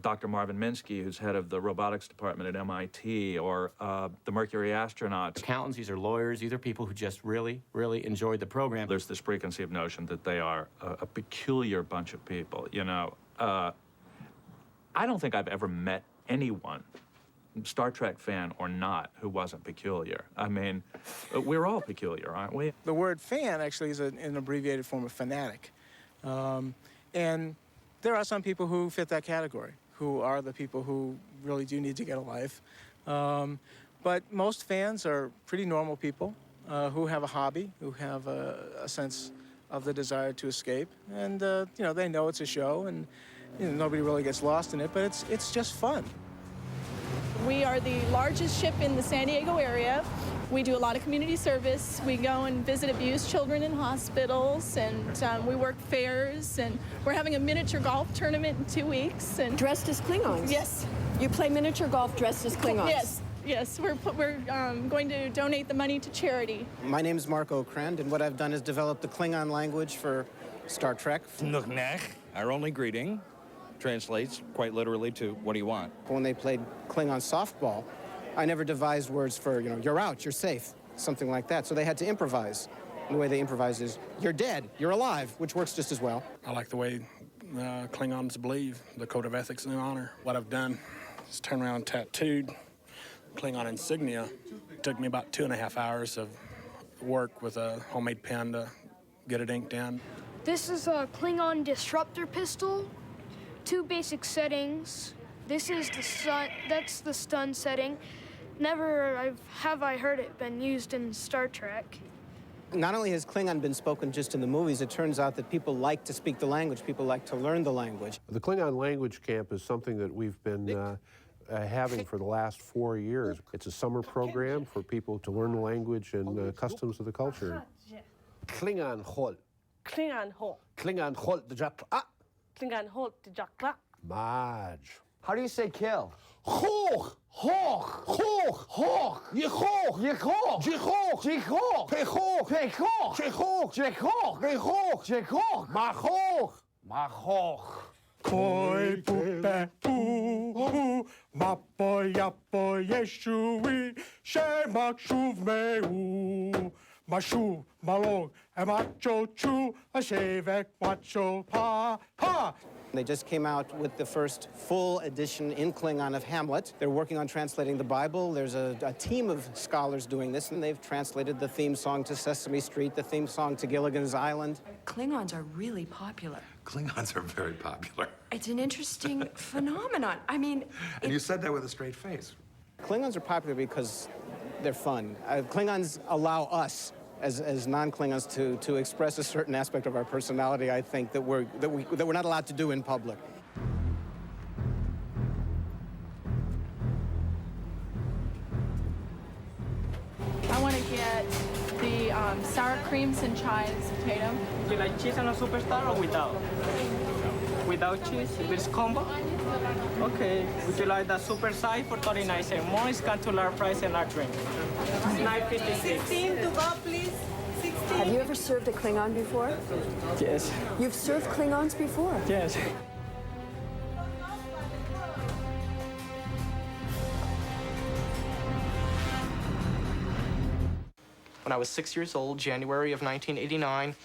Dr. Marvin Minsky, who's head of the robotics department at MIT, or the Mercury astronauts. Accountants, these are lawyers, these are people who just really, really enjoyed the program. There's this preconceived notion that they are a peculiar bunch of people, I don't think I've ever met anyone Star Trek fan or not who wasn't peculiar. I mean, we're all peculiar, aren't we? The word fan actually is an abbreviated form of fanatic. And there are some people who fit that category, who are the people who really do need to get a life. But most fans are pretty normal people who have a hobby, who have a sense of the desire to escape. And, you know, they know it's a show, and you know, nobody really gets lost in it, but it's just fun. We are the largest ship in the San Diego area. We do a lot of community service. We go and visit abused children in hospitals, and we work fairs, and we're having a miniature golf tournament in 2 weeks. And Dressed as Klingons? Yes. You play miniature golf dressed as Klingons? Yes, yes. We're going to donate the money to charity. My name is Marco Krend, and what I've done is develop the Klingon language for Star Trek. Nugnech, our only greeting, translates quite literally to, what do you want? When they played Klingon softball, I never devised words for, you know, you're out, you're safe, something like that. So they had to improvise. And the way they improvise is, you're dead, you're alive, which works just as well. I like the way Klingons believe, the code of ethics and honor. What I've done is turn around and tattooed Klingon insignia. It took me about 2.5 hours of work with a homemade pen to get it inked in. This is a Klingon disruptor pistol. 2 basic settings. This is the stun, that's the stun setting. Never have I heard it been used in Star Trek. Not only has Klingon been spoken just in the movies, it turns out that people like to speak the language, people like to learn the language. The Klingon language camp is something that we've been having for the last 4 years. It's a summer program for people to learn the language and customs of the culture. Klingon hol. Klingon hol. Klingon hol de jakla. Klingon hol de jakla. Marge. How do you say kill? Hoch, hoch, hoch, hoch, je hoch, je hoch, je hoch, je hoch, je hoch, je hoch, je hoch, je hoch, je hoch, je hoch, maar hoch, maar hoch. Koi pupe pu, mapo yapo yeshui, shemak shuv meu, mashu malog, emacho chu, a shevek macho pa pa. They just came out with the first full edition in Klingon of Hamlet. They're working on translating the Bible. There's a team of scholars doing this, and they've translated the theme song to Sesame Street, the theme song to Gilligan's Island. Klingons are really popular. Klingons are very popular. It's an interesting phenomenon. I mean... And you said that with a straight face. Klingons are popular because they're fun. Klingons allow us, as non-Klingons, to express a certain aspect of our personality, I think, that we're not allowed to do in public. I want to get the sour creams and chives potato. Would you like cheese on a superstar or without? Without cheese, with combo? Okay. Would you like the super size for 39 cents? More is cut to large price and our drink. 9.56. 16 to go, please. 16. Have you ever served a Klingon before? Yes. You've served Klingons before? Yes. When I was 6 years old, January of 1989,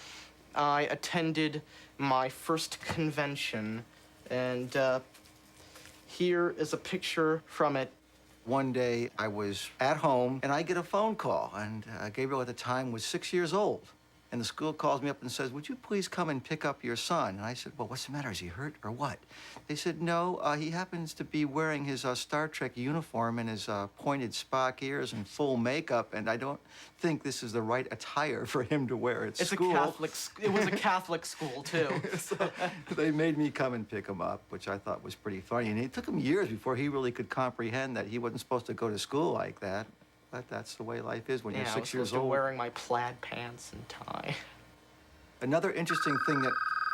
I attended my first convention, and here is a picture from it. One day, I was at home, and I get a phone call, and Gabriel at the time was 6 years old. And the school calls me up and says, would you please come and pick up your son? And I said, well, what's the matter? Is he hurt or what? They said, no, he happens to be wearing his Star Trek uniform and his pointed Spock ears and full makeup, and I don't think this is the right attire for him to wear at school. It was a Catholic school, too. So they made me come and pick him up, which I thought was pretty funny. And it took him years before he really could comprehend that he wasn't supposed to go to school like that. But that's the way life is when you're 6 years old. Wearing my plaid pants and tie. Another interesting thing that...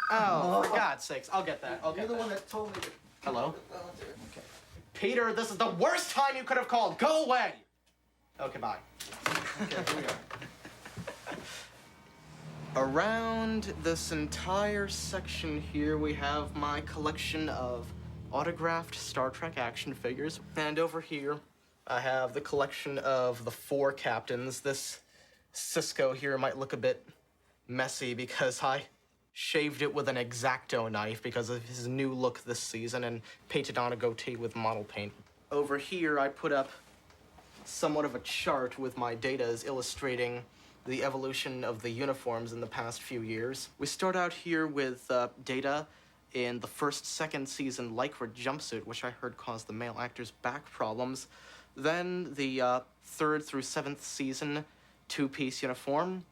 Oh, for God's sakes, I'll get that. You're the one that told me that... Hello? Okay. Peter, this is the worst time you could have called. Go away! Okay, bye. Okay, here we go. Around this entire section here, we have my collection of autographed Star Trek action figures. And over here, I have the collection of the 4 captains. This Cisco here might look a bit messy because I shaved it with an X-Acto knife because of his new look this season and painted on a goatee with model paint. over here, I put up somewhat of a chart with my data illustrating the evolution of the uniforms in the past few years. We start out here with data in the second season Lycra jumpsuit, which I heard caused the male actors back problems. Then the 3rd through 7th season two-piece uniform,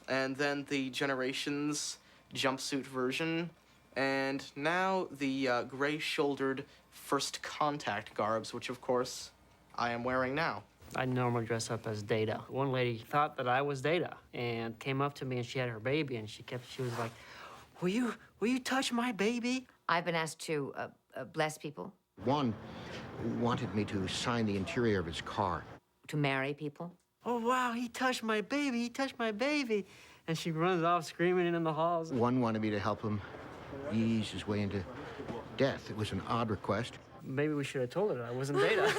and then the Generations jumpsuit version, and now the gray-shouldered First Contact garbs, which of course I am wearing now. I normally dress up as Data. One lady thought that I was Data and came up to me, and she had her baby, and she was like, will you touch my baby? I've been asked to bless people. One wanted me to sign the interior of his car. To marry people. Oh, wow, he touched my baby, he touched my baby. And she runs off screaming in the halls. One wanted me to help him ease his way into death. It was an odd request. Maybe we should have told her that I wasn't Data.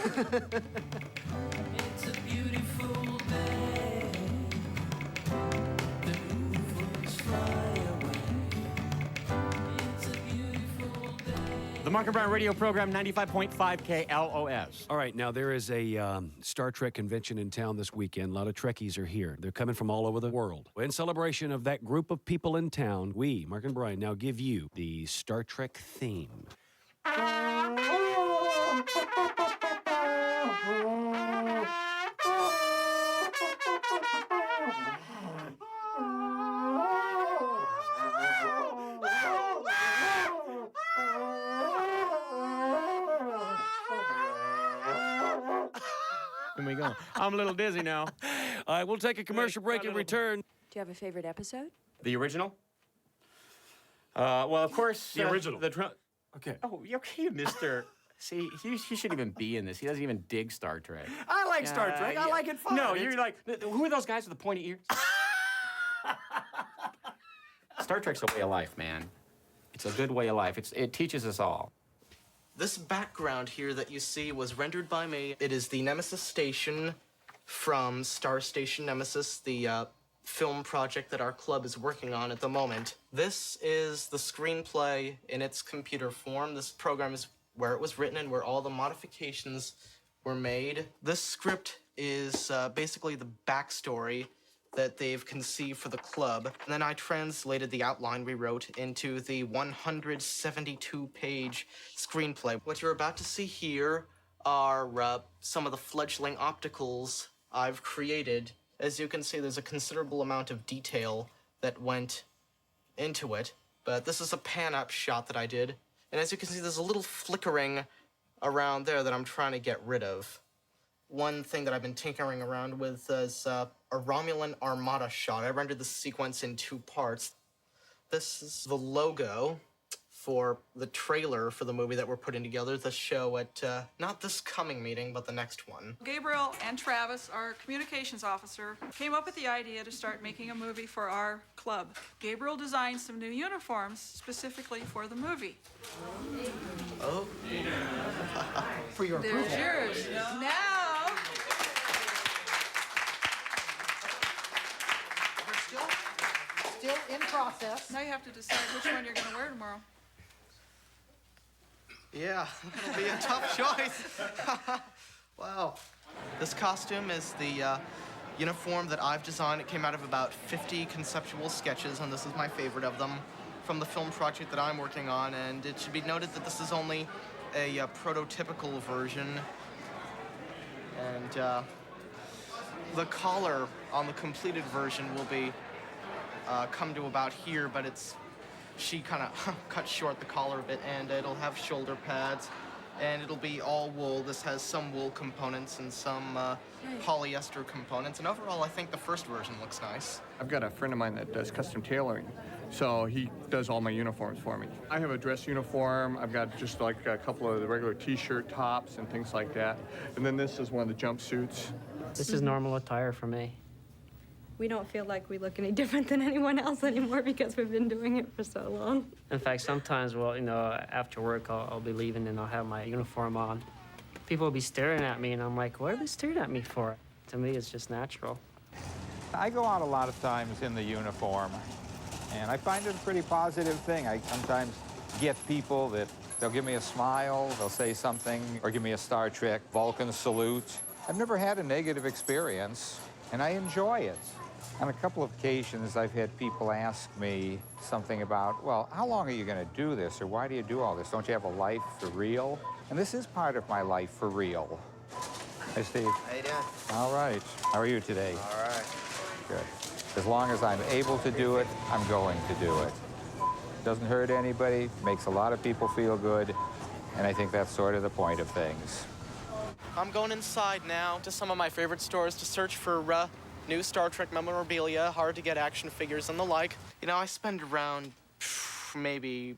It's a beautiful day. The UFOs fly away. It's a beautiful day. The Mark and Brown radio program, 95.5 KLOS. All right, now there is a Star Trek convention in town this weekend. A lot of Trekkies are here. They're coming from all over the world. In celebration of that group of people in town, we, Mark and Brian, now give you the Star Trek theme. Here we go. I'm a little dizzy now. All right, we'll take a commercial break and return. Do you have a favorite episode? The original? Well, of course... The original. Okay. Oh, okay, mister. See, he shouldn't even be in this. He doesn't even dig Star Trek. I like Star Trek. I like it fun. No, you're like, who are those guys with the pointy ears? Star Trek's a way of life, man. It's a good way of life. It teaches us all. This background here that you see was rendered by me. It is the Nemesis Station from Star Station Nemesis, the film project that our club is working on at the moment. This is the screenplay in its computer form. This program is where it was written and where all the modifications were made. This script is basically the backstory that they've conceived for the club. And then I translated the outline we wrote into the 172-page screenplay. What you're about to see here are some of the fledgling opticals I've created. As you can see, there's a considerable amount of detail that went into it. But this is a pan-up shot that I did. And as you can see, there's a little flickering around there that I'm trying to get rid of. One thing that I've been tinkering around with is a Romulan Armada shot. I rendered this sequence in 2 parts. This is the logo for the trailer for the movie that we're putting together, the show at, not this coming meeting, but the next one. Gabriel and Travis, our communications officer, came up with the idea to start making a movie for our club. Gabriel designed some new uniforms specifically for the movie. Oh. For your approval. There's yours. Now, Still in process. now you have to decide which one you're going to wear tomorrow. Yeah, it'll be a tough choice. Wow. This costume is the uniform that I've designed. It came out of about 50 conceptual sketches, and this is my favorite of them from the film project that I'm working on. And it should be noted that this is only a prototypical version. And the collar on the completed version will be come to about here, but she kind of cut short the collar a bit, and it'll have shoulder pads, and it'll be all wool. This has some wool components and some polyester components, and overall I think the first version looks nice. I've got a friend of mine that does custom tailoring, so he does all my uniforms for me. I have a dress uniform. I've got just like a couple of the regular t-shirt tops and things like that, and then this is one of the jumpsuits. This is normal attire for me. We don't feel like we look any different than anyone else anymore because we've been doing it for so long. In fact, sometimes, well, after work, I'll be leaving and I'll have my uniform on. People will be staring at me, and I'm like, what are they staring at me for? To me, it's just natural. I go out a lot of times in the uniform, and I find it a pretty positive thing. I sometimes get people that they'll give me a smile, they'll say something, or give me a Star Trek Vulcan salute. I've never had a negative experience, and I enjoy it. On a couple of occasions, I've had people ask me something about, well, how long are you going to do this, or why do you do all this? Don't you have a life for real? And this is part of my life for real. Hey, Steve. Hey, Dad. All right. How are you today? All right. Good. As long as I'm able to do it, I'm going to do it. Doesn't hurt anybody, makes a lot of people feel good, and I think that's sort of the point of things. I'm going inside now to some of my favorite stores to search for new Star Trek memorabilia, hard-to-get action figures, and the like. You know, I spend around maybe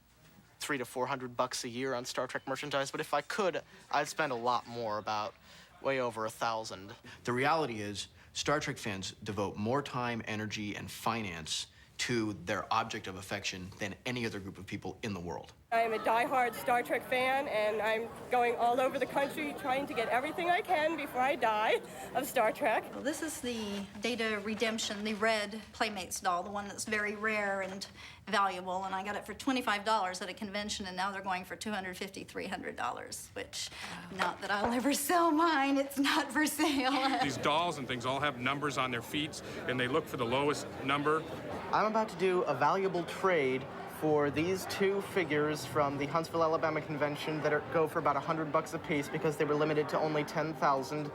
$300 to $400 a year on Star Trek merchandise, but if I could, I'd spend a lot more, about way over $1,000. The reality is, Star Trek fans devote more time, energy, and finance to their object of affection than any other group of people in the world. I am a diehard Star Trek fan, and I'm going all over the country trying to get everything I can before I die of Star Trek. Well, this is the Data Redemption, the red Playmates doll, the one that's very rare and valuable, and I got it for $25 at a convention, and now they're going for $250, $300, which, not that I'll ever sell mine, it's not for sale. These dolls and things all have numbers on their feet, and they look for the lowest number. I'm about to do a valuable trade for these two figures from the Huntsville, Alabama convention that go for about $100 a piece because they were limited to only 10,000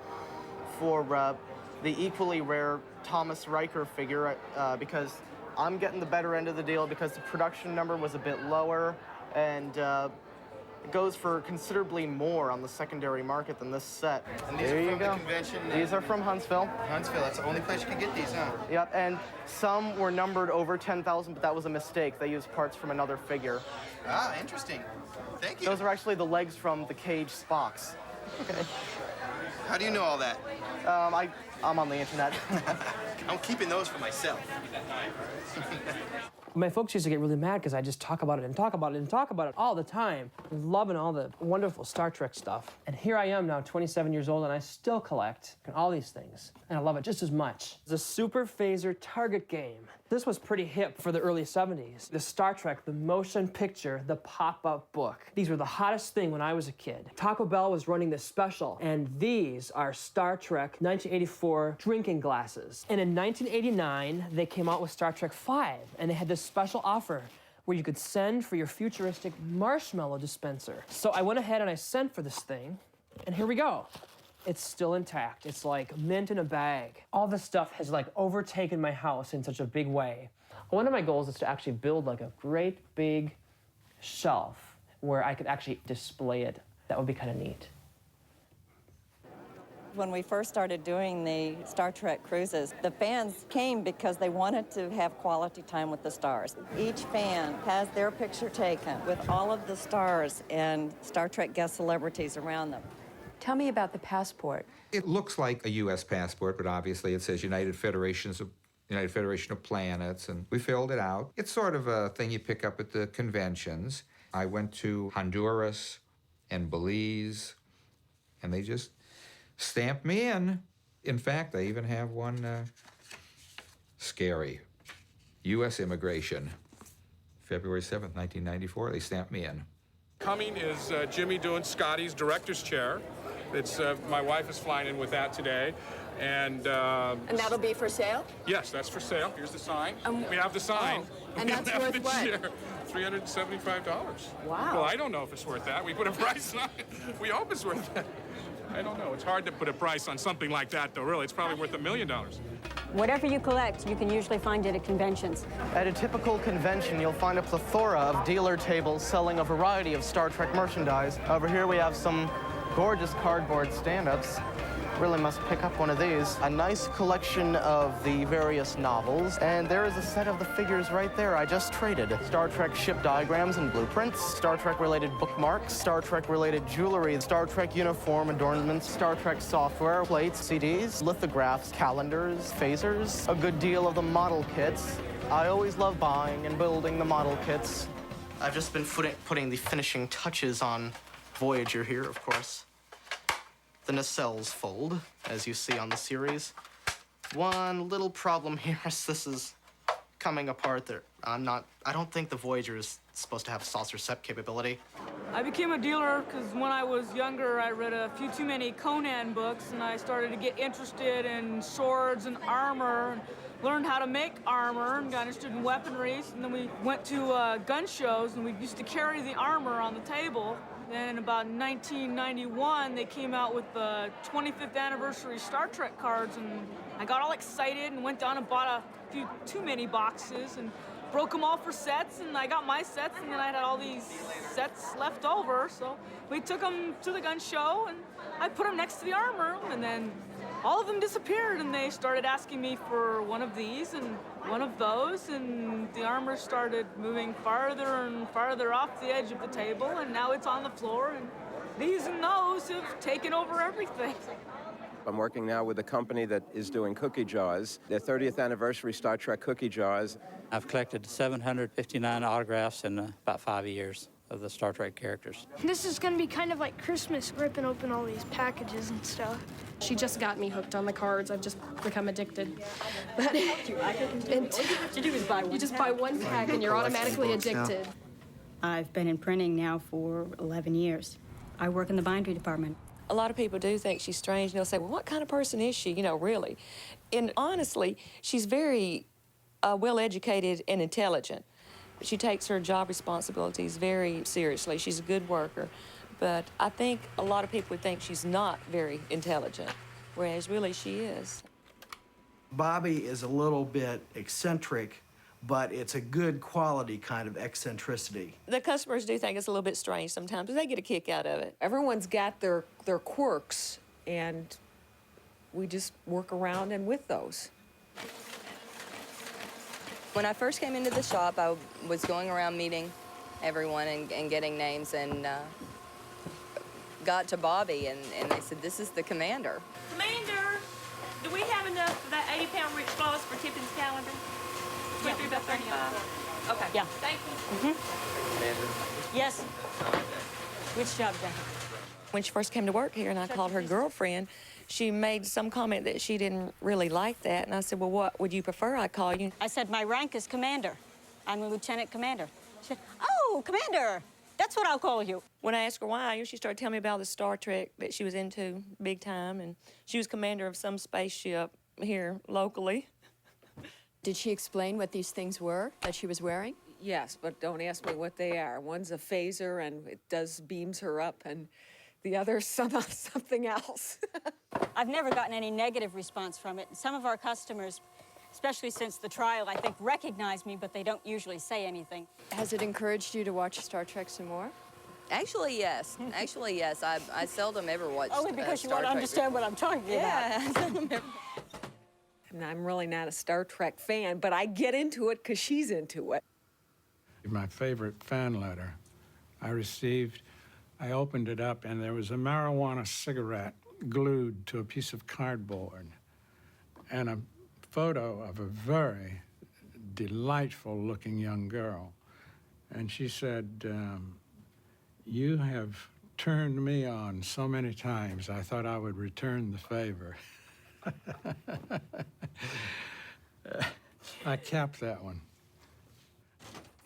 for the equally rare Thomas Riker figure because I'm getting the better end of the deal because the production number was a bit lower and it goes for considerably more on the secondary market than this set. And these there are you from go. the convention? These are from Huntsville. Huntsville, that's the only place you can get these, huh? Yep, and some were numbered over 10,000, but that was a mistake. They used parts from another figure. Ah, interesting. Thank you. Those are actually the legs from the Cage Spocks. Okay. How do you know all that? I'm on the internet. I'm keeping those for myself. My folks used to get really mad because I just talk about it and talk about it and talk about it all the time, loving all the wonderful Star Trek stuff. And here I am now, 27 years old, and I still collect all these things, and I love it just as much. The Super Phaser Target game. This was pretty hip for the early 70s. The Star Trek, the motion picture, the pop-up book. These were the hottest thing when I was a kid. Taco Bell was running this special, and these are Star Trek 1984 drinking glasses. And in 1989, they came out with Star Trek V, and they had this special offer where you could send for your futuristic marshmallow dispenser. So I went ahead and I sent for this thing, and here we go. It's still intact. It's like mint in a bag. All this stuff has like overtaken my house in such a big way. One of my goals is to actually build like a great big shelf where I could actually display it. That would be kind of neat. When we first started doing the Star Trek cruises, the fans came because they wanted to have quality time with the stars. Each fan has their picture taken with all of the stars and Star Trek guest celebrities around them. Tell me about the passport. It looks like a U.S. passport, but obviously it says United Federation of Planets, and we filled it out. It's sort of a thing you pick up at the conventions. I went to Honduras and Belize, and they just stamped me in. In fact, I even have one scary. U.S. immigration, February 7th, 1994, they stamped me in. Coming is Jimmy doing Scotty's director's chair. It's my wife is flying in with that today, and that'll be for sale? Yes, that's for sale. Here's the sign. We have the sign. Oh, and that's worth what? $375. Wow. Well, I don't know if it's worth that. We put a price on it. We hope it's worth that. I don't know. It's hard to put a price on something like that, though, really. It's probably worth $1 million. Whatever you collect, you can usually find it at conventions. At a typical convention, you'll find a plethora of dealer tables selling a variety of Star Trek merchandise. Over here we have some gorgeous cardboard stand-ups. Really must pick up one of these. A nice collection of the various novels, and there is a set of the figures right there I just traded. Star Trek ship diagrams and blueprints, Star Trek-related bookmarks, Star Trek-related jewelry, Star Trek uniform adornments, Star Trek software, plates, CDs, lithographs, calendars, phasers, a good deal of the model kits. I always love buying and building the model kits. I've just been putting the finishing touches on Voyager here, of course. The nacelles fold, as you see on the series. One little problem here is this is coming apart. I don't think the Voyager is supposed to have saucer sep capability. I became a dealer because when I was younger, I read a few too many Conan books, and I started to get interested in swords and armor, and learned how to make armor, and got interested in weaponry. And then we went to gun shows, and we used to carry the armor on the table. Then in about 1991, they came out with the 25th anniversary Star Trek cards, and I got all excited and went down and bought a few too many boxes and broke them all for sets, and I got my sets, and then I had all these sets left over, so we took them to the gun show, and I put them next to the armor, and then all of them disappeared, and they started asking me for one of these and one of those, and the armor started moving farther and farther off the edge of the table, and now it's on the floor, and these and those have taken over everything. I'm working now with a company that is doing cookie jars, their 30th anniversary Star Trek cookie jars. I've collected 759 autographs in about 5 years of the Star Trek characters. This is going to be kind of like Christmas, ripping open all these packages and stuff. She just got me hooked on the cards. I've just become addicted. But all you have to do is buy one. You just buy one pack and you're automatically addicted. I've been in printing now for 11 years. I work in the bindery department. A lot of people do think she's strange, and they'll say, well, what kind of person is she, really? And honestly, she's very well-educated and intelligent. She takes her job responsibilities very seriously. She's a good worker. But I think a lot of people would think she's not very intelligent, whereas really she is. Bobby is a little bit eccentric, but it's a good quality kind of eccentricity. The customers do think it's a little bit strange sometimes, but they get a kick out of it. Everyone's got their quirks, and we just work around and with those. When I first came into the shop, I was going around meeting everyone and getting names, and got to Bobby, and they said, this is the commander. Commander, do we have enough for that 80-pound rich floss for Tippin's calendar? 23 by 35? Okay. Yeah. Thank you. Yes. Which job, Jack? When she first came to work here and I called her girlfriend, she made some comment that she didn't really like that. And I said, well, what would you prefer I call you? I said, my rank is commander. I'm a lieutenant commander. She said, oh, commander. That's what I'll call you. When I asked her why, she started telling me about the Star Trek that she was into big time. And she was commander of some spaceship here locally. Did she explain what these things were that she was wearing? Yes, but don't ask me what they are. One's a phaser, and it beams her up, and the other's something else. I've never gotten any negative response from it. Some of our customers, especially since the trial, I think, recognize me, but they don't usually say anything. Has it encouraged you to watch Star Trek some more? Actually, yes. Actually, yes. I seldom ever watch Only because you Star want to Trek understand what I'm talking Yeah, about. I seldom ever. And I'm really not a Star Trek fan, but I get into it because she's into it. My favorite fan letter I received, I opened it up, and there was a marijuana cigarette glued to a piece of cardboard and a photo of a very delightful-looking young girl. And she said, you have turned me on so many times, I thought I would return the favor. I capped that one.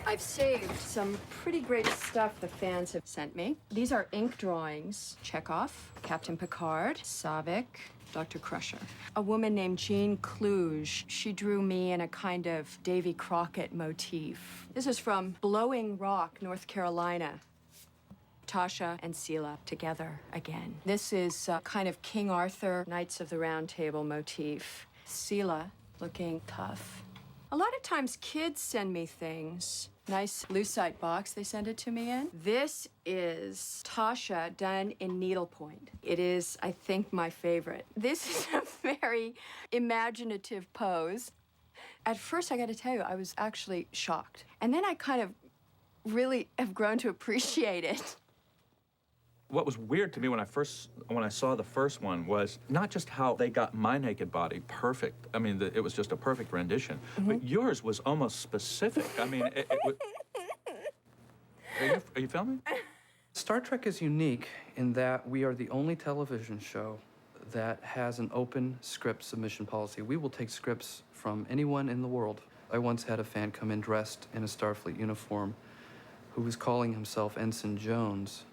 I've saved some pretty great stuff the fans have sent me. These are ink drawings. Chekhov, Captain Picard, Saavik, Dr. Crusher. A woman named Jean Kluge. She drew me in a kind of Davy Crockett motif. This is from Blowing Rock, North Carolina. Tasha and Sela together again. This is kind of King Arthur, Knights of the Round Table motif. Sela looking tough. A lot of times kids send me things. Nice lucite box they send it to me in. This is Tasha done in needlepoint. It is, I think, my favorite. This is a very imaginative pose. At first, I gotta tell you, I was actually shocked. And then I kind of really have grown to appreciate it. What was weird to me when I saw the first one was not just how they got my naked body perfect. I mean, it was just a perfect rendition. But yours was almost specific. I mean, it was... Are you filming? Star Trek is unique in that we are the only television show that has an open script submission policy. We will take scripts from anyone in the world. I once had a fan come in dressed in a Starfleet uniform who was calling himself Ensign Jones.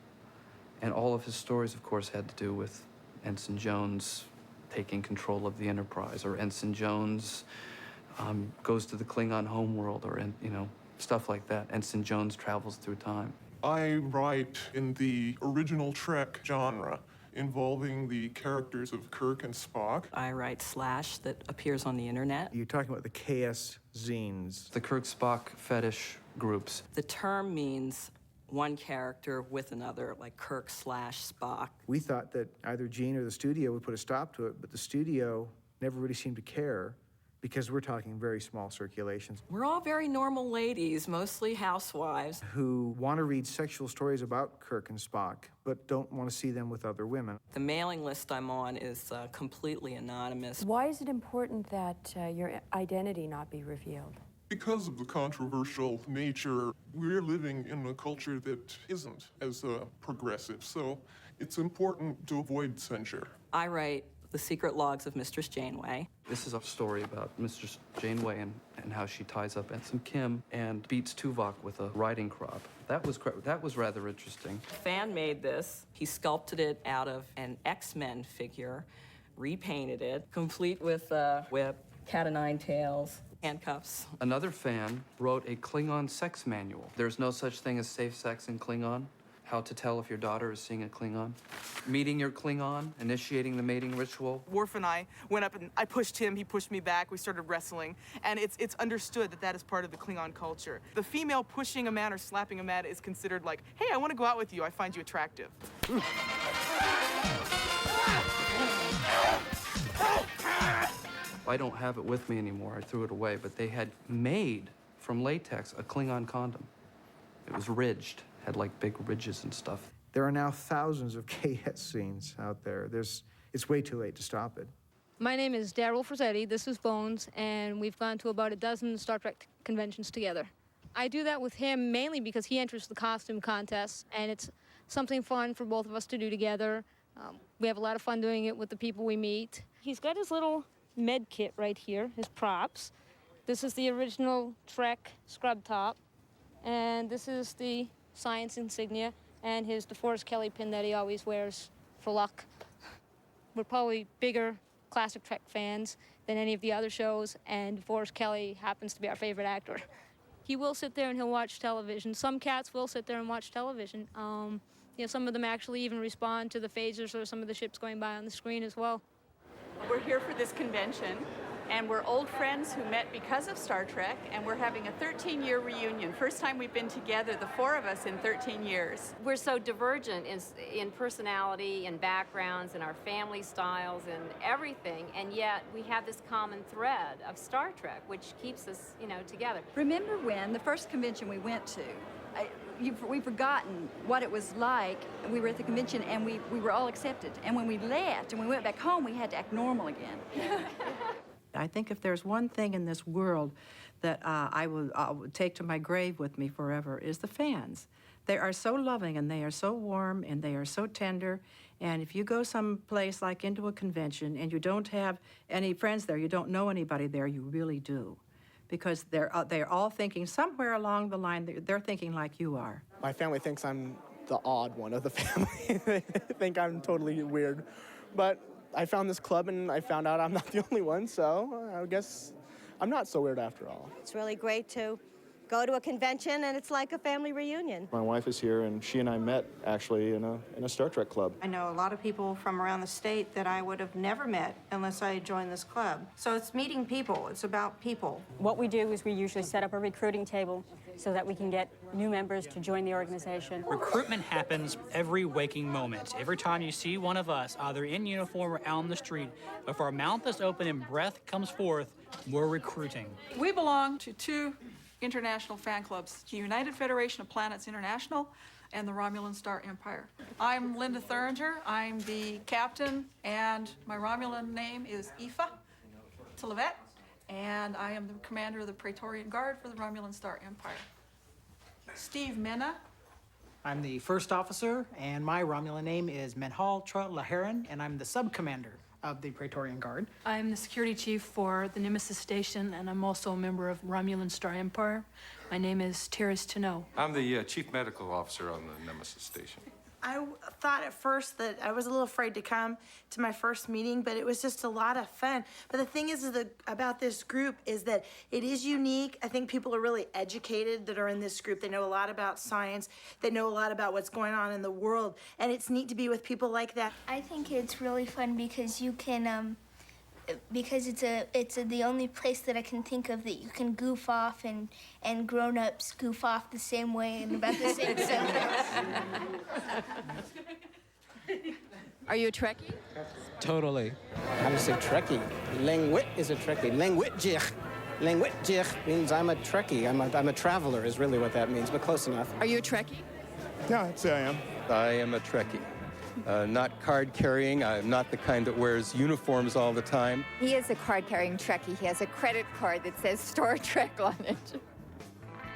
And all of his stories, of course, had to do with Ensign Jones taking control of the Enterprise, or Ensign Jones goes to the Klingon homeworld, or, you know, stuff like that. Ensign Jones travels through time. I write in the original Trek genre, involving the characters of Kirk and Spock. I write Slash that appears on the internet. You're talking about the KS zines. The Kirk-Spock fetish groups. The term means one character with another, like Kirk/Spock. We thought that either Gene or the studio would put a stop to it, but the studio never really seemed to care, because we're talking very small circulations. We're all very normal ladies, mostly housewives. Who want to read sexual stories about Kirk and Spock, but don't want to see them with other women. The mailing list I'm on is completely anonymous. Why is it important that your identity not be revealed? Because of the controversial nature, we're living in a culture that isn't as progressive, so it's important to avoid censure. I write The Secret Logs of Mistress Janeway. This is a story about Mistress Janeway and how she ties up Ensign Kim and beats Tuvok with a riding crop. That was rather interesting. Fan made this. He sculpted it out of an X-Men figure, repainted it, complete with a whip, cat o' nine tails, handcuffs. Another fan wrote a Klingon sex manual. There's no such thing as safe sex in Klingon. How to tell if your daughter is seeing a Klingon. Meeting your Klingon, initiating the mating ritual. Worf and I went up and I pushed him, he pushed me back, we started wrestling. And it's understood that that is part of the Klingon culture. The female pushing a man or slapping a man is considered like, hey, I want to go out with you, I find you attractive. I don't have it with me anymore, I threw it away, but they had made from latex a Klingon condom. It was ridged, had like big ridges and stuff. There are now thousands of KS scenes out there. It's way too late to stop it. My name is Daryl Frazzetti, this is Bones, and we've gone to about a dozen Star Trek conventions together. I do that with him mainly because he enters the costume contests, and it's something fun for both of us to do together. We have a lot of fun doing it with the people we meet. He's got his little med kit right here, his props. This is the original Trek scrub top, and this is the science insignia, and his DeForest Kelley pin that he always wears for luck. We're probably bigger classic Trek fans than any of the other shows, and DeForest Kelley happens to be our favorite actor. He will sit there and he'll watch television. Some cats will sit there and watch television. You know, some of them actually even respond to the phasers or some of the ships going by on the screen as well. We're here for this convention, and we're old friends who met because of Star Trek, and we're having a 13-year reunion. First time we've been together, the four of us, in 13 years. We're so divergent in personality and backgrounds and our family styles and everything, and yet we have this common thread of Star Trek, which keeps us, you know, together. Remember when the first convention we went to, we've forgotten what it was like. We were at the convention and we were all accepted. And when we left and we went back home, we had to act normal again. I think if there's one thing in this world that I would take to my grave with me forever is the fans. They are so loving and they are so warm and they are so tender. And if you go someplace like into a convention and you don't have any friends there, you don't know anybody there, you really do. Because they're all thinking somewhere along the line, they're thinking like you are. My family thinks I'm the odd one of the family. They think I'm totally weird. But I found this club and I found out I'm not the only one, so I guess I'm not so weird after all. It's really great to go to a convention and it's like a family reunion. My wife is here and she and I met actually in a Star Trek club. I know a lot of people from around the state that I would have never met unless I had joined this club. So it's meeting people, it's about people. What we do is we usually set up a recruiting table so that we can get new members to join the organization. Recruitment happens every waking moment. Every time you see one of us, either in uniform or out on the street, if our mouth is open and breath comes forth, we're recruiting. We belong to two international fan clubs, the United Federation of Planets International and the Romulan Star Empire. I'm Linda Thuringer. I'm the captain, and my Romulan name is Aoife Tillevette, and I am the commander of the Praetorian Guard for the Romulan Star Empire. Steve Mena. I'm the first officer, and my Romulan name is Menhal Tra Laharan, and I'm the sub-commander of the Praetorian Guard. I'm the security chief for the Nemesis Station, and I'm also a member of Romulan Star Empire. My name is Terrace Tano. I'm the chief medical officer on the Nemesis Station. I thought at first that I was a little afraid to come to my first meeting, but it was just a lot of fun. But the thing is about this group is that it is unique. I think people are really educated that are in this group. They know a lot about science. They know a lot about what's going on in the world. And it's neat to be with people like that. I think it's really fun because you can, because it's the only place that I can think of that you can goof off and grown-ups goof off the same way and about the same subjects. Are you a Trekkie? Totally. How do you say Trekkie? Langwit is a Trekkie. Langwitjich. Langwitjich means I'm a Trekkie. I'm a traveler is really what that means, but close enough. Are you a Trekkie? Yeah, I'd say I am. I am a Trekkie. Not card-carrying. I'm not the kind that wears uniforms all the time. He is a card-carrying Trekkie. He has a credit card that says Star Trek on it.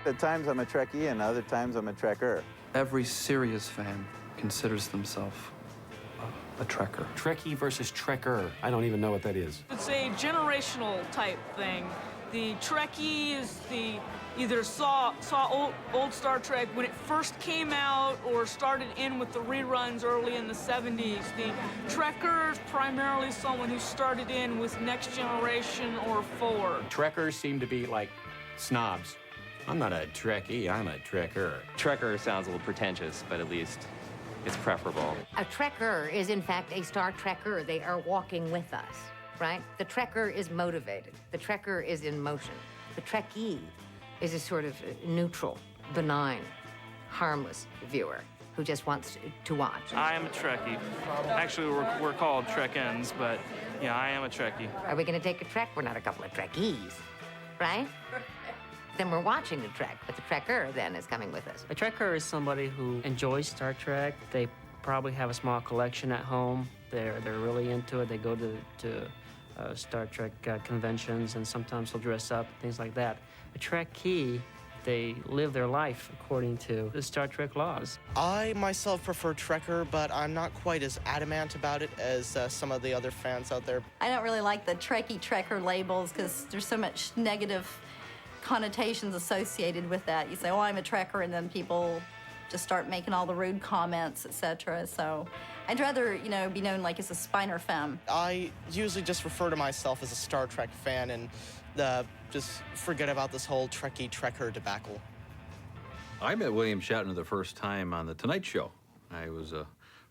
At times I'm a Trekkie, and other times I'm a Trekker. Every serious fan considers themselves a Trekker. Trekkie versus Trekker. I don't even know what that is. It's a generational type thing. The Trekkie is either saw old Star Trek when it first came out or started in with the reruns early in the 70s. The Trekker is primarily someone who started in with Next Generation or forward. Trekkers seem to be like snobs. I'm not a Trekkie, I'm a Trekker. Trekker sounds a little pretentious, but at least it's preferable. A Trekker is, in fact, a Star Trekker. They are walking with us, right? The Trekker is motivated. The Trekker is in motion. The Trekkie is a sort of neutral, benign, harmless viewer who just wants to watch. I am a Trekkie. Actually, we're called Trek-ins, but yeah, I am a Trekkie. Are we going to take a trek? We're not a couple of Trekkies, right? Then we're watching the trek, but the Trekker then is coming with us. A Trekker is somebody who enjoys Star Trek. They probably have a small collection at home. They're really into it. They go to Star Trek conventions, and sometimes they'll dress up, things like that. A Trekkie, they live their life according to the Star Trek laws. I myself prefer Trekker, but I'm not quite as adamant about it as some of the other fans out there. I don't really like the Trekkie Trekker labels because there's so much negative connotations associated with that. You say, oh, I'm a Trekker, and then people just start making all the rude comments, etc. So I'd rather, be known like as a Spiner femme. I usually just refer to myself as a Star Trek fan and just forget about this whole Trekkie Trekker debacle. I met William Shatner the first time on The Tonight Show. I was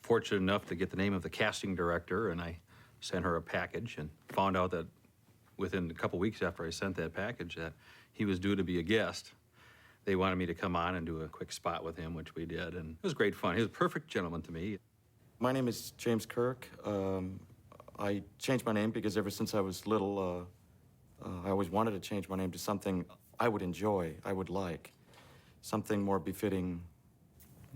fortunate enough to get the name of the casting director, and I sent her a package and found out that within a couple weeks after I sent that package that he was due to be a guest. They wanted me to come on and do a quick spot with him, which we did, and it was great fun. He was a perfect gentleman to me. My name is James Kirk. I changed my name because ever since I was little, I always wanted to change my name to something I would enjoy, I would like, something more befitting,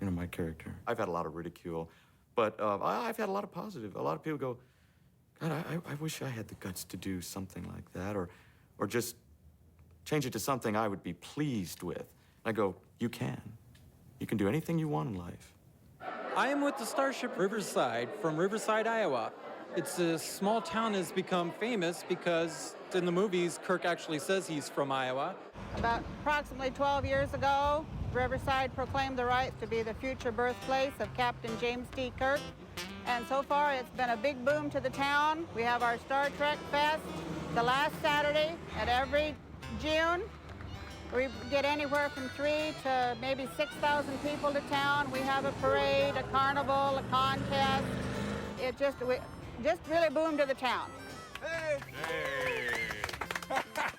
my character. I've had a lot of ridicule, but I've had a lot of positive. A lot of people go, God, I wish I had the guts to do something like that, or just change it to something I would be pleased with. And I go, you can. You can do anything you want in life. I am with the Starship Riverside from Riverside, Iowa. It's a small town that's become famous because in the movies, Kirk actually says he's from Iowa. About approximately 12 years ago, Riverside proclaimed the right to be the future birthplace of Captain James T. Kirk. And so far, it's been a big boom to the town. We have our Star Trek Fest the last Saturday at every June. We get anywhere from 3,000 to maybe 6,000 people to town. We have a parade, a carnival, a contest. It just really boomed to the town. Hey!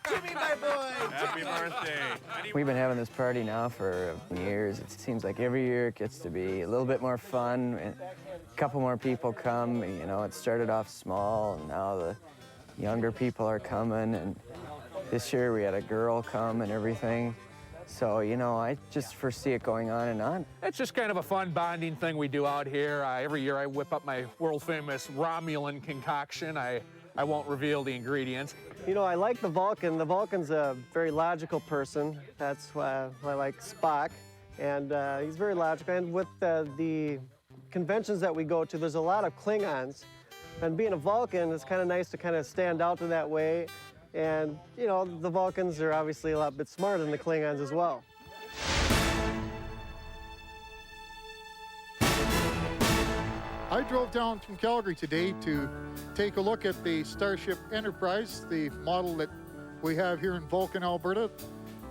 Jimmy, my boy! Happy birthday. We've been having this party now for years. It seems like every year it gets to be a little bit more fun. A couple more people come. It started off small, and now the younger people are coming. And this year we had a girl come and everything. So, I just foresee it going on and on. It's just kind of a fun bonding thing we do out here. Every year I whip up my world-famous Romulan concoction. I won't reveal the ingredients. I like the Vulcan. The Vulcan's a very logical person. That's why I like Spock. And he's very logical. And with the conventions that we go to, there's a lot of Klingons. And being a Vulcan, it's kind of nice to kind of stand out in that way. And, you know, the Vulcans are obviously a lot bit smarter than the Klingons as well. I drove down from Calgary today to take a look at the Starship Enterprise, the model that we have here in Vulcan, Alberta.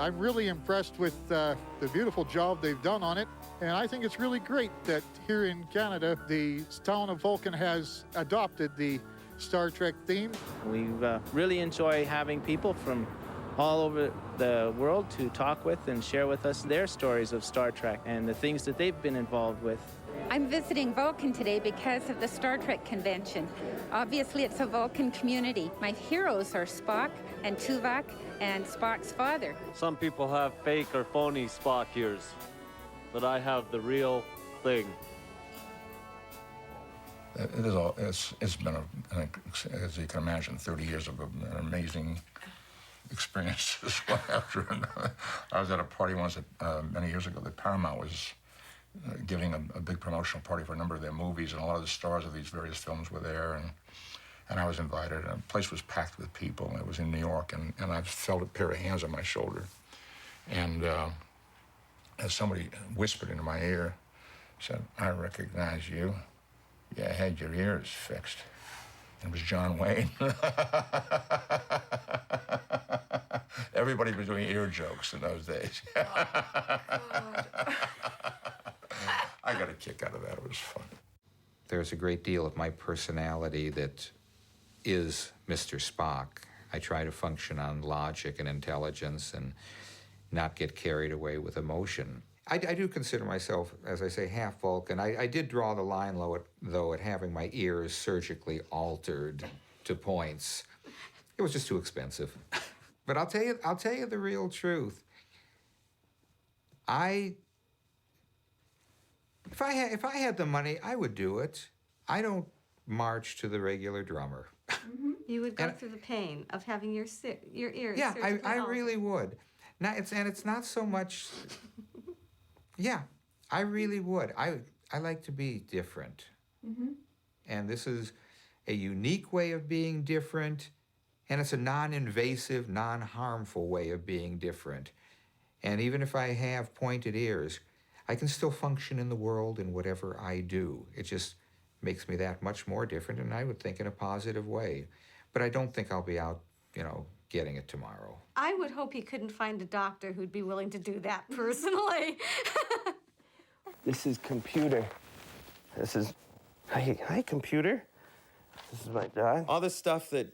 I'm really impressed with the beautiful job they've done on it. And I think it's really great that here in Canada, the town of Vulcan has adopted the Star Trek theme. We really enjoy having people from all over the world to talk with and share with us their stories of Star Trek and the things that they've been involved with. I'm visiting Vulcan today because of the Star Trek convention. Obviously, it's a Vulcan community. My heroes are Spock and Tuvok and Spock's father. Some people have fake or phony Spock ears, but I have the real thing. It's been, as you can imagine, 30 years of an amazing experiences one after another. I was at a party once many years ago that Paramount was giving a big promotional party for a number of their movies, and a lot of the stars of these various films were there, and I was invited, and the place was packed with people, and it was in New York, and I felt a pair of hands on my shoulder, and as somebody whispered into my ear, said, "I recognize you. You had your ears fixed." It was John Wayne. Everybody was doing ear jokes in those days. I got a kick out of that. It was fun. There's a great deal of my personality that is Mr. Spock. I try to function on logic and intelligence and not get carried away with emotion. I do consider myself, as I say, half Vulcan. I did draw the line, though, at having my ears surgically altered to points. It was just too expensive. But I'll tell you the real truth. If I had the money, I would do it. I don't march to the regular drummer. Mm-hmm. You would go through the pain of having your ears. Yeah, I really would. It's not so much. Yeah, I really would. I like to be different. Mm-hmm. And this is a unique way of being different, and it's a non-invasive, non-harmful way of being different. And even if I have pointed ears, I can still function in the world in whatever I do. It just makes me that much more different, and I would think in a positive way. But I don't think I'll be out, getting it tomorrow. I would hope he couldn't find a doctor who'd be willing to do that personally. This is Computer. This is, hi Computer. This is my dog. All the stuff that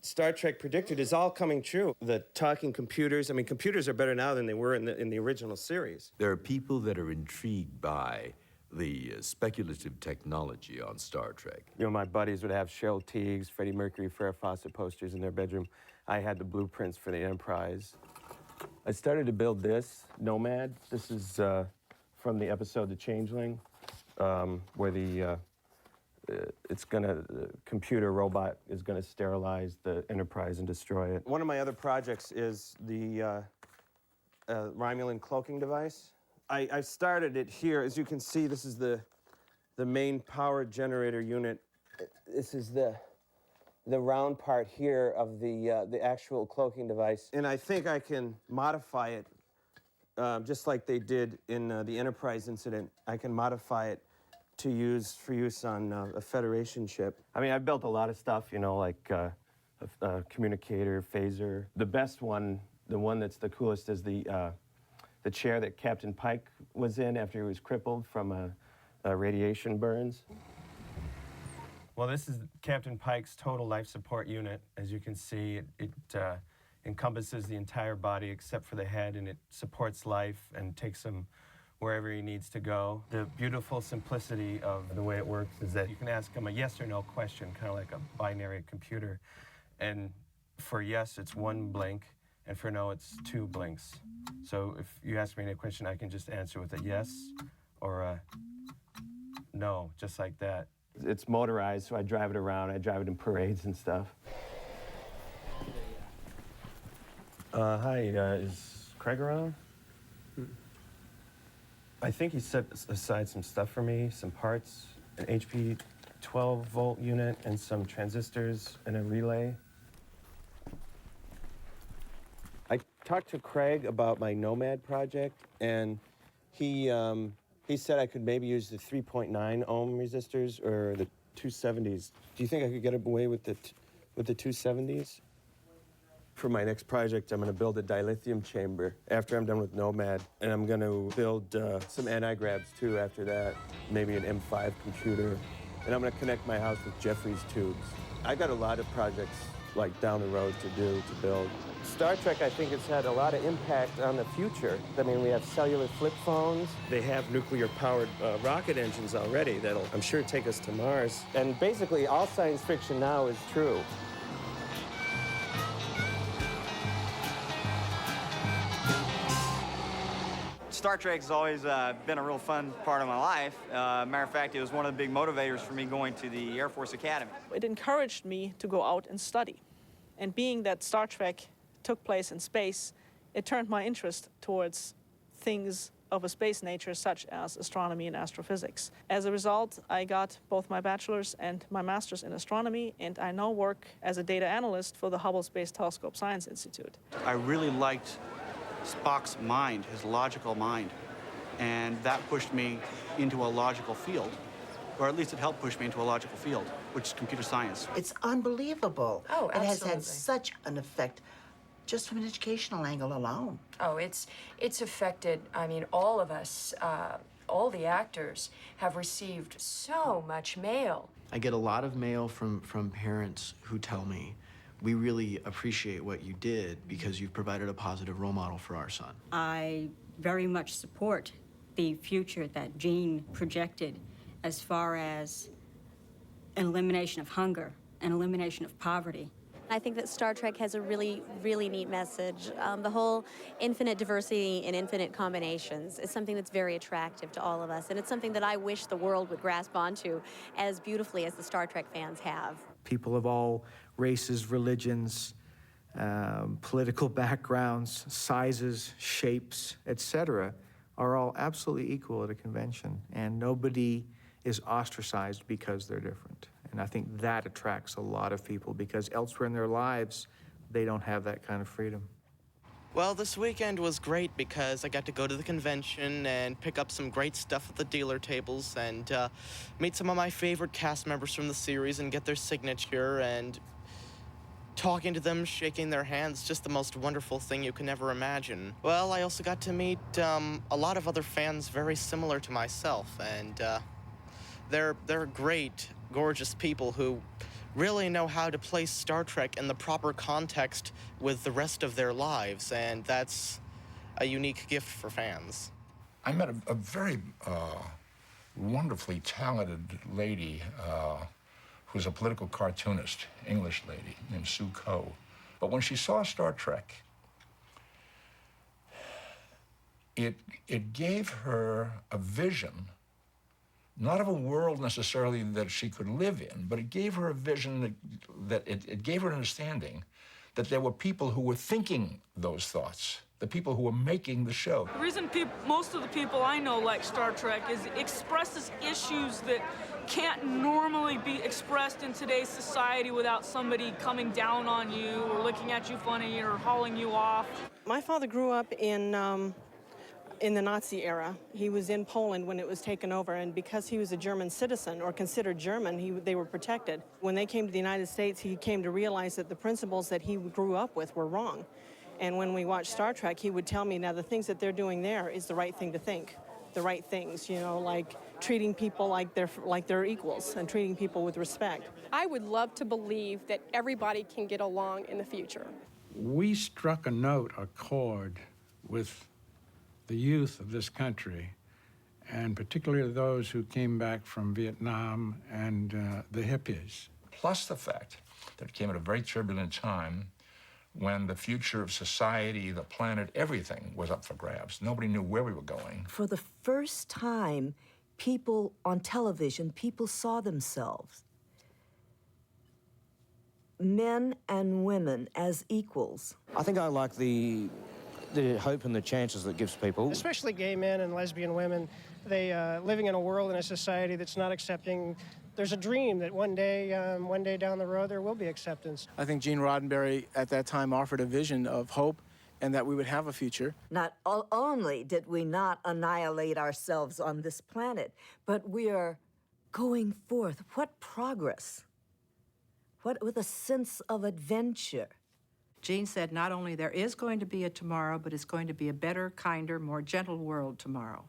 Star Trek predicted is all coming true. The talking computers, computers are better now than they were in the original series. There are people that are intrigued by the speculative technology on Star Trek. My buddies would have Cheryl Tiegs, Freddie Mercury, Farrah Fawcett posters in their bedroom. I had the blueprints for the Enterprise. I started to build this, Nomad. This is from the episode The Changeling, where the computer robot is gonna sterilize the Enterprise and destroy it. One of my other projects is the Romulan cloaking device. I started it here. As you can see, this is the main power generator unit. This is the round part here of the actual cloaking device. And I think I can modify it just like they did in the Enterprise incident. I can modify it for use on a Federation ship. I built a lot of stuff, like a communicator, phaser. The best one, the one that's the coolest, is the chair that Captain Pike was in after he was crippled from radiation burns. Well, this is Captain Pike's total life support unit. As you can see, it encompasses the entire body except for the head, and it supports life and takes him wherever he needs to go. The beautiful simplicity of the way it works is that you can ask him a yes or no question, kind of like a binary computer. And for yes, it's one blink, and for no, it's two blinks. So if you ask me any question, I can just answer with a yes or a no, just like that. It's motorized, so I drive it around. I drive it in parades and stuff. Hi, is Craig around? I think he set aside some stuff for me, some parts, an HP 12-volt unit and some transistors and a relay. I talked to Craig about my Nomad project, and he said I could maybe use the 3.9 ohm resistors or the 270s. Do you think I could get away with the 270s? For my next project, I'm going to build a dilithium chamber after I'm done with Nomad, and I'm going to build some anti-gravs too after that, maybe an M5 computer, and I'm going to connect my house with Jeffrey's tubes. I got a lot of projects like down the road to build. Star Trek, I think, has had a lot of impact on the future. I mean, we have cellular flip phones. They have nuclear-powered rocket engines already that'll, I'm sure, take us to Mars. And basically, all science fiction now is true. Star Trek has always been a real fun part of my life. Matter of fact, it was one of the big motivators for me going to the Air Force Academy. It encouraged me to go out and study. And being that Star Trek took place in space, it turned my interest towards things of a space nature, such as astronomy and astrophysics. As a result, I got both my bachelor's and my master's in astronomy, and I now work as a data analyst for the Hubble Space Telescope Science Institute. I really liked Spock's mind, his logical mind, and that pushed me into a logical field, or at least it helped push me into a logical field, which is computer science. It's unbelievable. Oh, It has absolutely. had such an effect just from an educational angle alone. Oh, it's affected, I mean, all of us, all the actors have received so much mail. I get a lot of mail from parents who tell me, we really appreciate what you did because you've provided a positive role model for our son. I very much support the future that Gene projected as far as an elimination of hunger, an elimination of poverty. I think that Star Trek has a really, really neat message. The whole infinite diversity and infinite combinations is something that's very attractive to all of us, and it's something that I wish the world would grasp onto as beautifully as the Star Trek fans have. People of all races, religions, political backgrounds, sizes, shapes, etc., are all absolutely equal at a convention, and nobody is ostracized because they're different. And I think that attracts a lot of people because elsewhere in their lives, they don't have that kind of freedom. Well, this weekend was great because I got to go to the convention and pick up some great stuff at the dealer tables and meet some of my favorite cast members from the series and get their signature, and talking to them, shaking their hands, just the most wonderful thing you can ever imagine. Well, I also got to meet a lot of other fans very similar to myself, and they're great, gorgeous people who really know how to place Star Trek in the proper context with the rest of their lives, and that's a unique gift for fans. I met a very wonderfully talented lady who's a political cartoonist, English lady, named Sue Coe. But when she saw Star Trek, it gave her a vision, not of a world necessarily that she could live in, but it gave her a vision that it gave her an understanding that there were people who were thinking those thoughts, the people who were making the show. The reason most of the people I know like Star Trek is it expresses issues that can't normally be expressed in today's society without somebody coming down on you or looking at you funny or hauling you off. My father grew up in the Nazi era. He was in Poland when it was taken over, and because he was a German citizen, or considered German, they were protected. When they came to the United States, he came to realize that the principles that he grew up with were wrong. And when we watched Star Trek, he would tell me, now the things that they're doing there is the right thing to think. The right things, you know, like treating people like they're equals and treating people with respect. I would love to believe that everybody can get along in the future. We struck a chord with the youth of this country, and particularly those who came back from Vietnam and the hippies. Plus the fact that it came at a very turbulent time when the future of society, the planet, everything was up for grabs. Nobody knew where we were going. For the first time, people on television, people saw themselves, men and women, as equals. I think I like the hope and the chances that gives people. Especially gay men and lesbian women. They living in a world and a society that's not accepting there's a dream that one day down the road, there will be acceptance. I think Gene Roddenberry at that time offered a vision of hope and that we would have a future. Not only did we not annihilate ourselves on this planet, but we are going forth. What progress? What with a sense of adventure. Gene said not only there is going to be a tomorrow, but it's going to be a better, kinder, more gentle world tomorrow.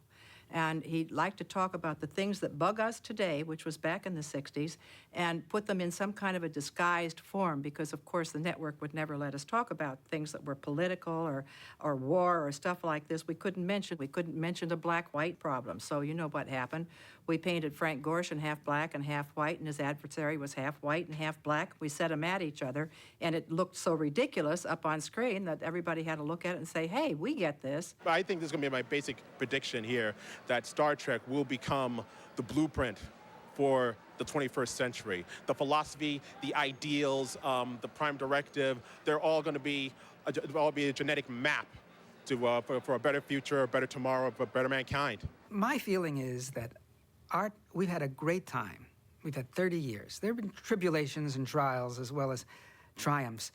And he'd like to talk about the things that bug us today, which was back in the 60s, and put them in some kind of a disguised form, because, of course, the network would never let us talk about things that were political or war or stuff like this. We couldn't mention the black-white problem. So you know what happened. We painted Frank Gorshin half black and half white, and his adversary was half white and half black. We set them at each other, and it looked so ridiculous up on screen that everybody had to look at it and say, hey, we get this. I think this is going to be my basic prediction here, that Star Trek will become the blueprint for the 21st century. The philosophy, the ideals, the prime directive, they're all going to be a genetic map to, for a better future, a better tomorrow, for better mankind. My feeling is that we've had a great time. We've had 30 years. There have been tribulations and trials as well as triumphs.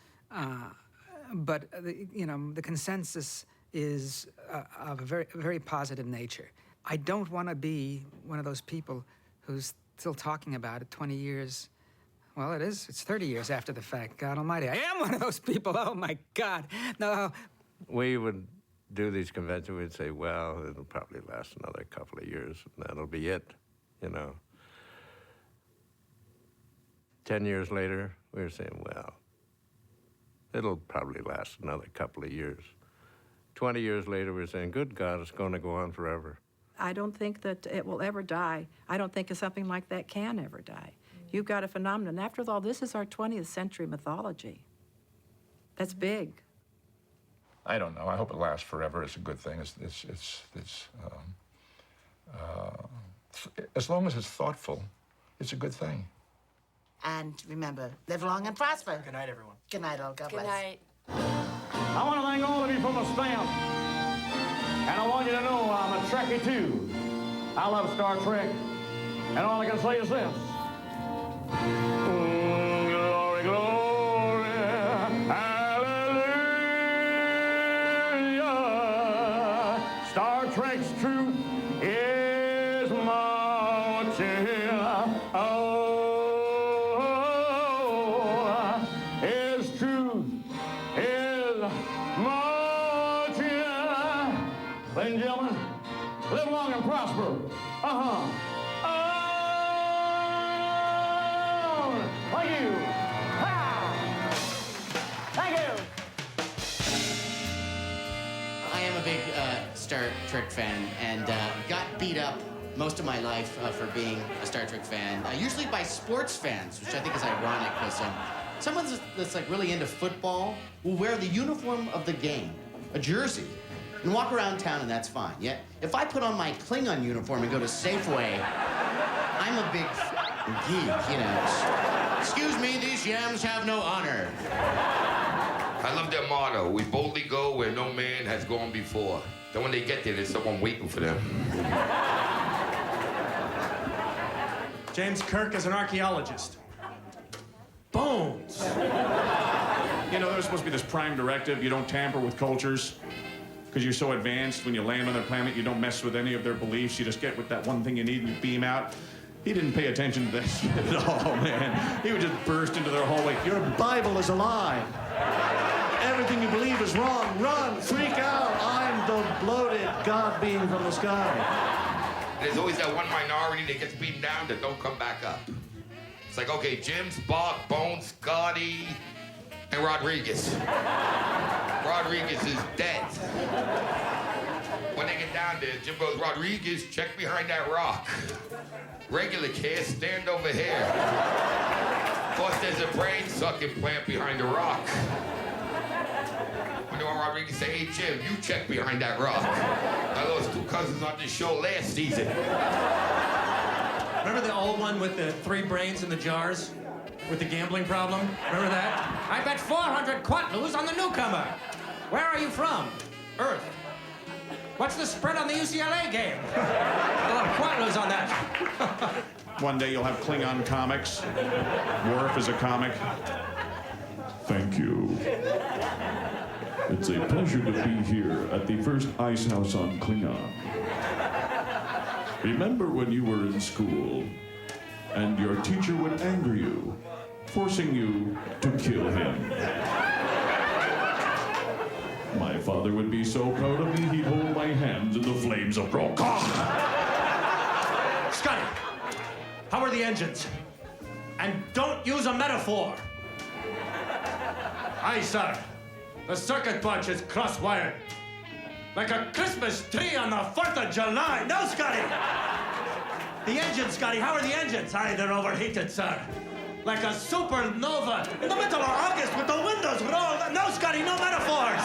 But the consensus is of a very, very positive nature. I don't want to be one of those people who's still talking about it 20 years. Well, it's 30 years after the fact. God almighty, I am one of those people. Oh, my God. No. We would do these conventions, we'd say, well, it'll probably last another couple of years, and that'll be it, 10 years later, we were saying, well, it'll probably last another couple of years. 20 years later, we were saying, good God, it's going to go on forever. I don't think that it will ever die. I don't think something like that can ever die. You've got a phenomenon. After all, this is our 20th century mythology. That's big. I don't know. I hope it lasts forever. It's a good thing. As long as it's thoughtful, it's a good thing. And remember, live long and prosper. Good night, everyone. Good night, all. God bless. Good night. I want to thank all of you from the stamp. And I want you to know I'm a Trekkie too. I love Star Trek. And all I can say is this. Glory, glory, hallelujah. Star Trek's truth is marching. His truth is marching. Ladies and gentlemen, live long and prosper. Thank you. Ha! Thank you. I am a big Star Trek fan, and got beat up most of my life for being a Star Trek fan, usually by sports fans, which I think is ironic, because someone that's like really into football will wear the uniform of the game, a jersey, and walk around town, and that's fine. Yet, if I put on my Klingon uniform and go to Safeway, I'm a big geek, Excuse me, these yams have no honor. I love their motto, we boldly go where no man has gone before. Then when they get there, there's someone waiting for them. James Kirk is an archaeologist. Bones. There's supposed to be this prime directive, you don't tamper with cultures. Because you're so advanced, when you land on their planet, you don't mess with any of their beliefs. You just get with that one thing you need and you beam out. He didn't pay attention to this at all, man. He would just burst into their hallway. Your Bible is a lie. Everything you believe is wrong. Run, freak out. I'm the bloated God being from the sky. There's always that one minority that gets beaten down that don't come back up. It's like, okay, Jim, Spock, Bones, Scotty, and Rodriguez. Rodriguez is dead. When they get down there, Jim goes, Rodriguez, check behind that rock. Regular kids, stand over here. Of course, there's a brain-sucking plant behind the rock. When Rodriguez say, hey, Jim, you check behind that rock. I lost 2 cousins on this show last season. Remember the old one with the 3 brains in the jars? With the gambling problem? Remember that? I bet 400 quatloos on the newcomer. Where are you from? Earth. What's the spread on the UCLA game? A lot of quatloos on that. One day you'll have Klingon comics. Worf is a comic. Thank you. It's a pleasure to be here at the first Ice House on Klingon. Remember when you were in school and your teacher would anger you, forcing you to kill him? My father would be so proud of me, he'd hold my hands in the flames of Brokaw. Scotty, how are the engines? And don't use a metaphor. Aye, sir. The circuit board is cross-wired. Like a Christmas tree on the 4th of July. No, Scotty! The engines, Scotty, how are the engines? Aye, they're overheated, sir. Like a supernova in the middle of August with the windows rolled. No, Scotty, no metaphors.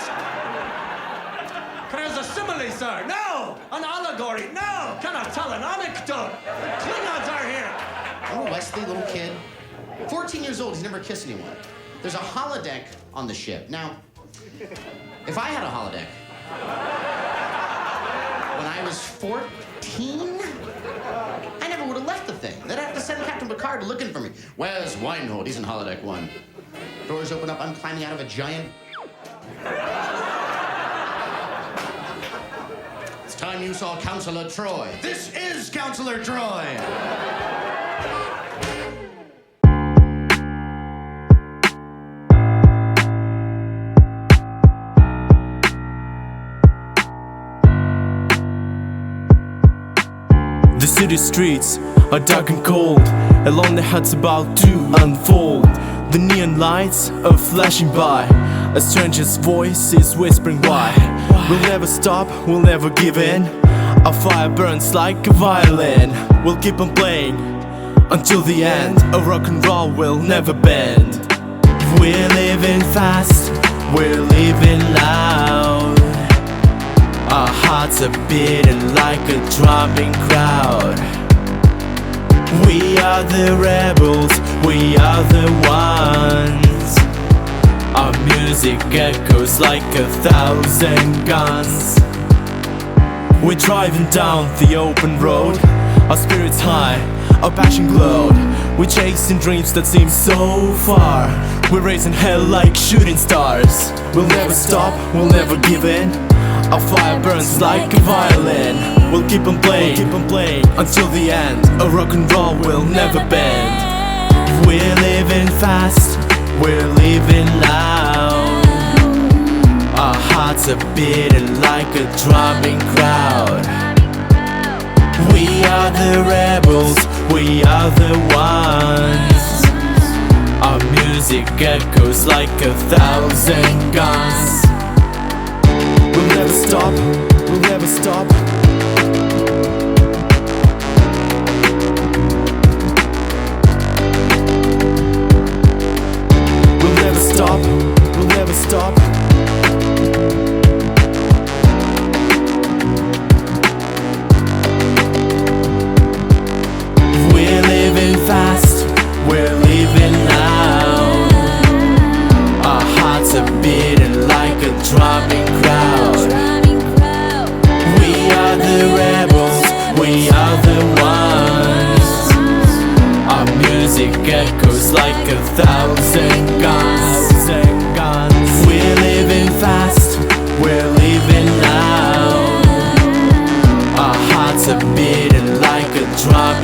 Can I use a simile, sir? No! An allegory? No! Can I tell an anecdote? Klingons are here! Oh, Wesley, little kid. 14 years old, he's never kissed anyone. There's a holodeck on the ship. Now, if I had a holodeck, when I was 14, I never would have left the thing. They'd have to send Captain Picard looking for me. Where's Weinhold? He's in holodeck 1. Doors open up, I'm climbing out of a giant... It's time you saw Counselor Troy. This is Counselor Troy! The city streets are dark and cold. Along the huts about to unfold. The neon lights are flashing by. A stranger's voice is whispering why. We'll never stop, we'll never give in. Our fire burns like a violin. We'll keep on playing until the end. A rock and roll will never bend. We're living fast, we're living loud. Our hearts are beating like a drumming crowd. We are the rebels, we are the ones. Our music echoes like 1,000 guns. We're driving down the open road. Our spirits high, our passion glowed. We're chasing dreams that seem so far. We're raising hell like shooting stars. We'll never stop, we'll never give in. Our fire burns like a violin. We'll keep on playing until the end. A rock and roll will never bend. We're living fast, we're living loud. Our hearts are beating like a drumming crowd. We are the rebels, we are the ones. Our music echoes like 1,000 guns. We'll never stop, we'll never stop. We'll never stop, we'll never stop. We're living fast, we're living loud. Our hearts are beating like a drumming crowd. We are the rebels, we are the ones. Our music echoes like 1,000 guns. We're living fast, we're living loud. Our hearts are beating like a drum